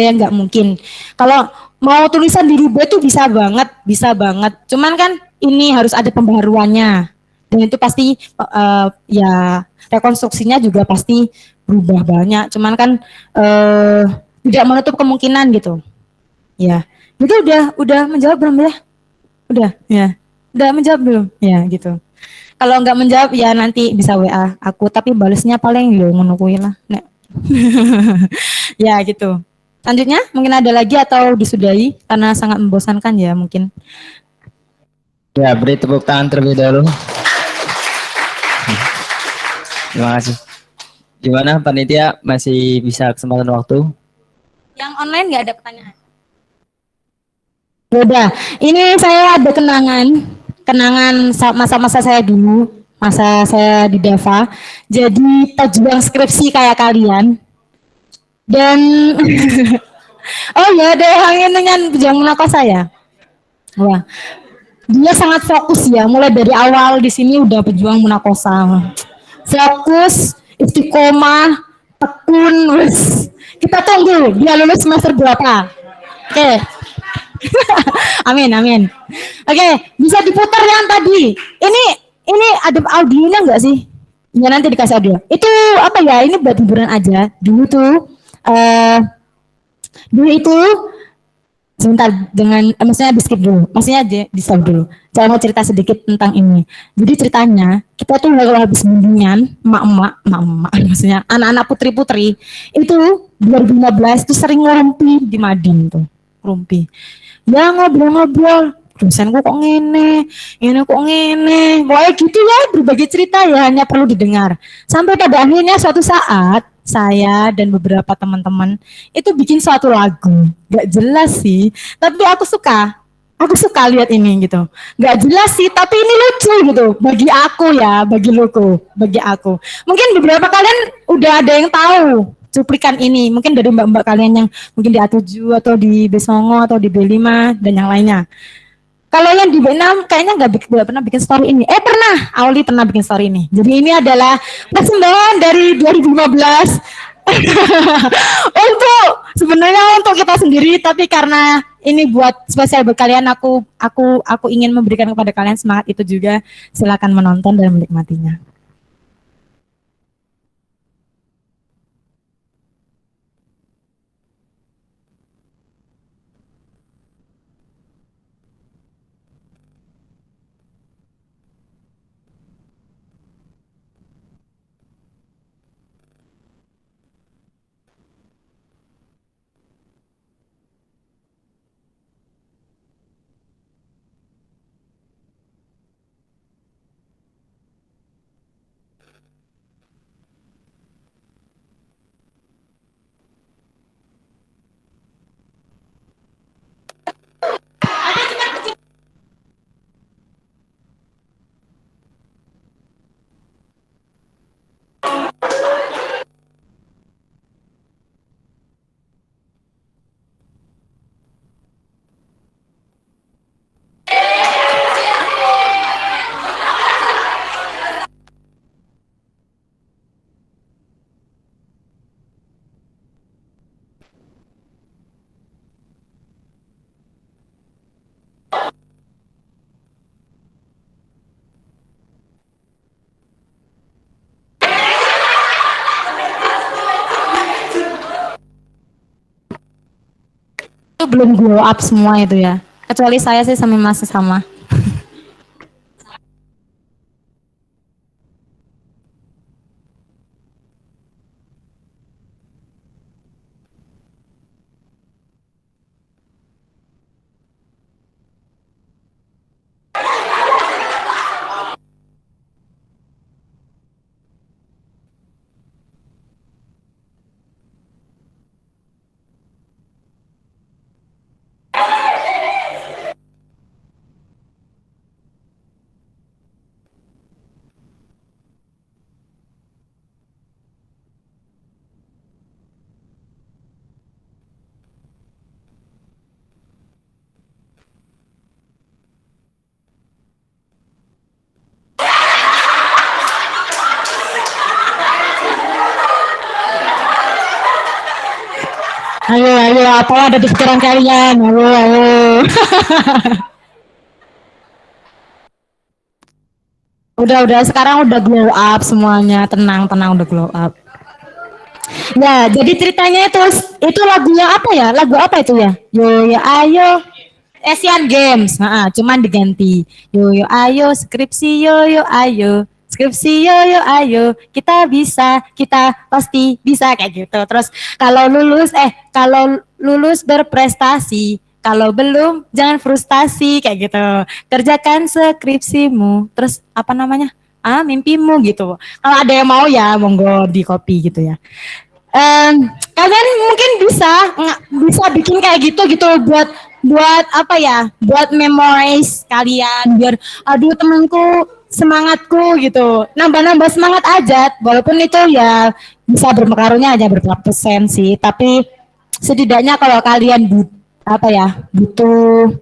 yang nggak mungkin. Kalau mau tulisan dirubah itu bisa banget. Cuman kan ini harus ada pembaharuannya. Dan itu pasti ya rekonstruksinya juga pasti berubah banyak. Cuman kan tidak menutup kemungkinan gitu. Ya, itu udah menjawab belum ya? Udah, ya. Udah menjawab belum? Ya gitu. Kalau nggak menjawab ya nanti bisa WA aku, tapi balasnya paling ngono kuwi lah. Ya gitu. Selanjutnya mungkin ada lagi atau disudahi karena sangat membosankan ya mungkin. Ya, beri tepuk tangan terlebih dahulu. Terima kasih. Gimana panitia, masih bisa kesempatan waktu? Yang online nggak ada pertanyaan? Udah, ini saya ada kenangan masa-masa saya dulu, masa saya di Dava, jadi pejuang skripsi kayak kalian. Dan oh ya, ada yang dengan pejuang munakosa ya. Wah, dia sangat fokus ya, mulai dari awal di sini udah pejuang munakosa. Fokus, istiqomah, tekun, kita tunggu dia lulus semester berapa. Oke. Amin. Oke, bisa diputar yang tadi. Ini ada audionya enggak sih? Ya nanti dikasih audio. Itu apa ya? Ini buat hiburan aja. Dulu itu sebentar dengan maksudnya di skip dulu. Maksudnya di stop dulu. Saya mau cerita sedikit tentang ini. Jadi ceritanya kita tuh kalau habis bimbingan emak-emak, maksudnya anak-anak putri-putri itu 2015 tuh sering ngerumpi di Madin tuh. Rumpi. Ya ngobrol-ngobrol, dosenku kok ngene kok ngene, pokoknya gitu ya, berbagai cerita ya hanya perlu didengar. Sampai pada akhirnya suatu saat saya dan beberapa teman-teman itu bikin suatu lagu. Gak jelas sih, tapi aku suka. Aku suka lihat ini gitu. Gak jelas sih, tapi ini lucu gitu. Bagi aku ya, bagi aku. Mungkin beberapa kalian udah ada yang tahu cuplikan ini. Mungkin dari mbak-mbak kalian yang mungkin di A7 atau di B9 atau di B5 dan yang lainnya. Kalau yang di B6 kayaknya nggak pernah bikin story ini. Pernah, Auli pernah bikin story ini. Jadi ini adalah persembahan dari 2015 untuk sebenarnya untuk kita sendiri, tapi karena ini buat spesial buat kalian, aku ingin memberikan kepada kalian semangat itu juga. Silakan menonton dan menikmatinya. Itu belum glow up semua itu ya. Kecuali saya sih sama masih sama. Ayo, apa ada di pikiran kalian? Ayo. Udah, sekarang udah glow up semuanya, tenang, udah glow up. Ya, jadi ceritanya itu lagunya apa ya? Lagu apa itu ya? Yo, ayo. Asian Games, cuman diganti. Yo, ayo, skripsi, yo, ayo. Skripsi, yo, ayo. Kita bisa, kita pasti bisa kayak gitu. Terus kalau lulus berprestasi. Kalau belum, jangan frustasi kayak gitu. Kerjakan skripsimu. Terus apa namanya? Mimpimu gitu. Kalau ada yang mau ya, monggo di copy gitu ya. Kalian mungkin bisa bikin kayak gitu buat apa ya? Buat memorize kalian. Biar aduh temanku semangatku gitu. Nambah semangat aja. Walaupun itu ya bisa berpengaruhnya hanya berapa persen sih. Tapi setidaknya kalau kalian butuh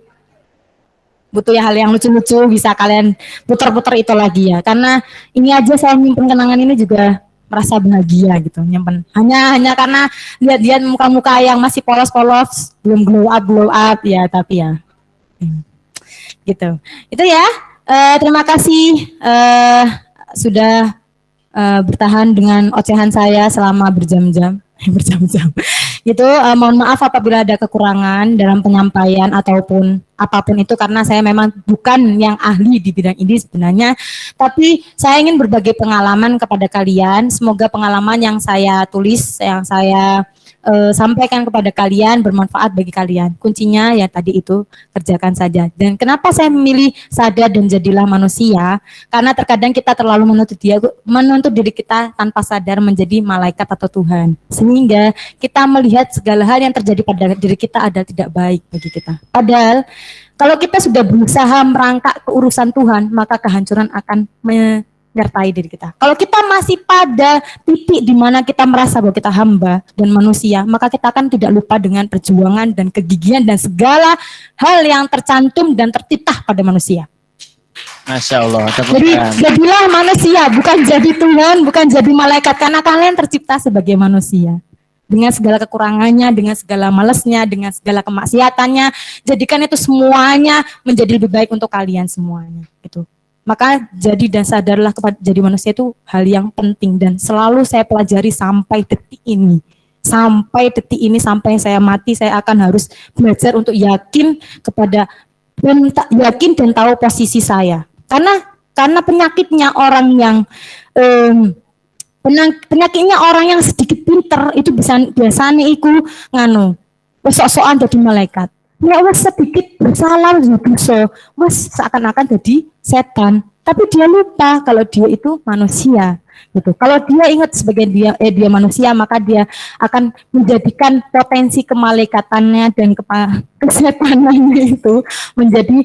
ya hal yang lucu-lucu, bisa kalian putar-putar itu lagi ya, karena ini aja saya nyimpen kenangan ini juga merasa bahagia gitu, nyimpen hanya karena lihat muka-muka yang masih polos-polos, belum glow up ya, tapi ya gitu itu ya. Terima kasih sudah bertahan dengan ocehan saya selama berjam-jam gitu. Mohon maaf apabila ada kekurangan dalam penyampaian ataupun apapun itu, karena saya memang bukan yang ahli di bidang ini sebenarnya, tapi saya ingin berbagi pengalaman kepada kalian. Semoga pengalaman yang saya tulis, yang saya sampaikan kepada kalian, bermanfaat bagi kalian. Kuncinya ya tadi itu, kerjakan saja. Dan kenapa saya memilih sadar dan jadilah manusia? Karena terkadang kita terlalu menuntut diri kita tanpa sadar menjadi malaikat atau Tuhan. Sehingga kita melihat segala hal yang terjadi pada diri kita adalah tidak baik bagi kita. Padahal kalau kita sudah berusaha merangkak ke urusan Tuhan, maka kehancuran akan menyertai diri kita. Kalau kita masih pada titik di mana kita merasa bahwa kita hamba dan manusia, maka kita akan tidak lupa dengan perjuangan dan kegigihan dan segala hal yang tercantum dan tertitah pada manusia. Masya Allah. Jadi jadilah manusia, bukan jadi Tuhan, bukan jadi malaikat, karena kalian tercipta sebagai manusia. Dengan segala kekurangannya, dengan segala malesnya, dengan segala kemaksiatannya, jadikan itu semuanya menjadi lebih baik untuk kalian semuanya. Gitu. Maka jadi dan sadarlah kepada jadi manusia itu hal yang penting dan selalu saya pelajari sampai detik ini. Sampai detik ini, sampai saya mati, saya akan harus belajar untuk yakin dan tahu posisi saya. Karena penyakitnya orang yang penyakitnya orang yang sedikit pinter itu biasanya iku nganu sok-sokan jadi malaikat. Ya wes sedikit bersalah bisa wes seakan-akan jadi setan. Tapi dia lupa kalau dia itu manusia gitu. Kalau dia ingat sebagai dia manusia, maka dia akan menjadikan potensi kemalaikatannya dan kesetanannya itu menjadi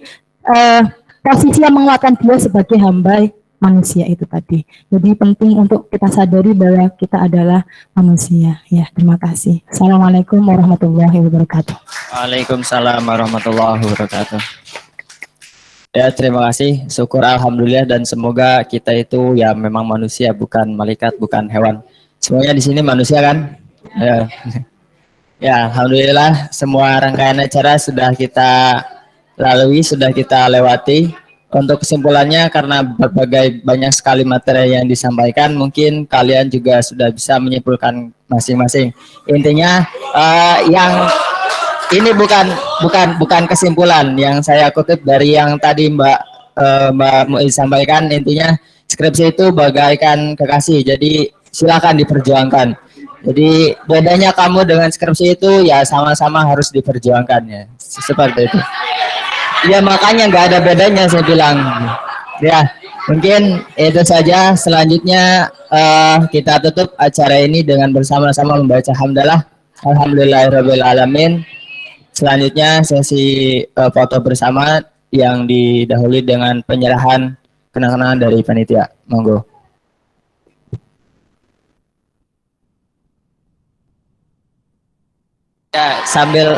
posisi yang menguatkan dia sebagai hamba manusia itu tadi. Jadi penting untuk kita sadari bahwa kita adalah manusia. Ya, terima kasih. Assalamualaikum warahmatullahi wabarakatuh. Waalaikumsalam warahmatullahi wabarakatuh. Ya, terima kasih. Syukur alhamdulillah dan semoga kita itu ya memang manusia, bukan malaikat, bukan hewan. Semuanya di sini manusia kan? Ya. Ya, alhamdulillah semua rangkaian acara sudah kita lalui, sudah kita lewati. Untuk kesimpulannya, karena banyak sekali materi yang disampaikan, mungkin kalian juga sudah bisa menyimpulkan masing-masing. Intinya yang ini bukan kesimpulan yang saya kutip dari yang tadi Mbak Muiz sampaikan. Intinya skripsi itu bagaikan kekasih, jadi silakan diperjuangkan. Jadi bedanya kamu dengan skripsi itu ya sama-sama harus diperjuangkan ya, seperti itu. Ya makanya nggak ada bedanya saya bilang. Ya mungkin itu saja. Selanjutnya kita tutup acara ini dengan bersama-sama membaca hamdalah. Alhamdulillahirabbil alamin. Selanjutnya sesi foto bersama yang didahului dengan penyerahan kenang-kenangan dari panitia. Monggo. Ya sambil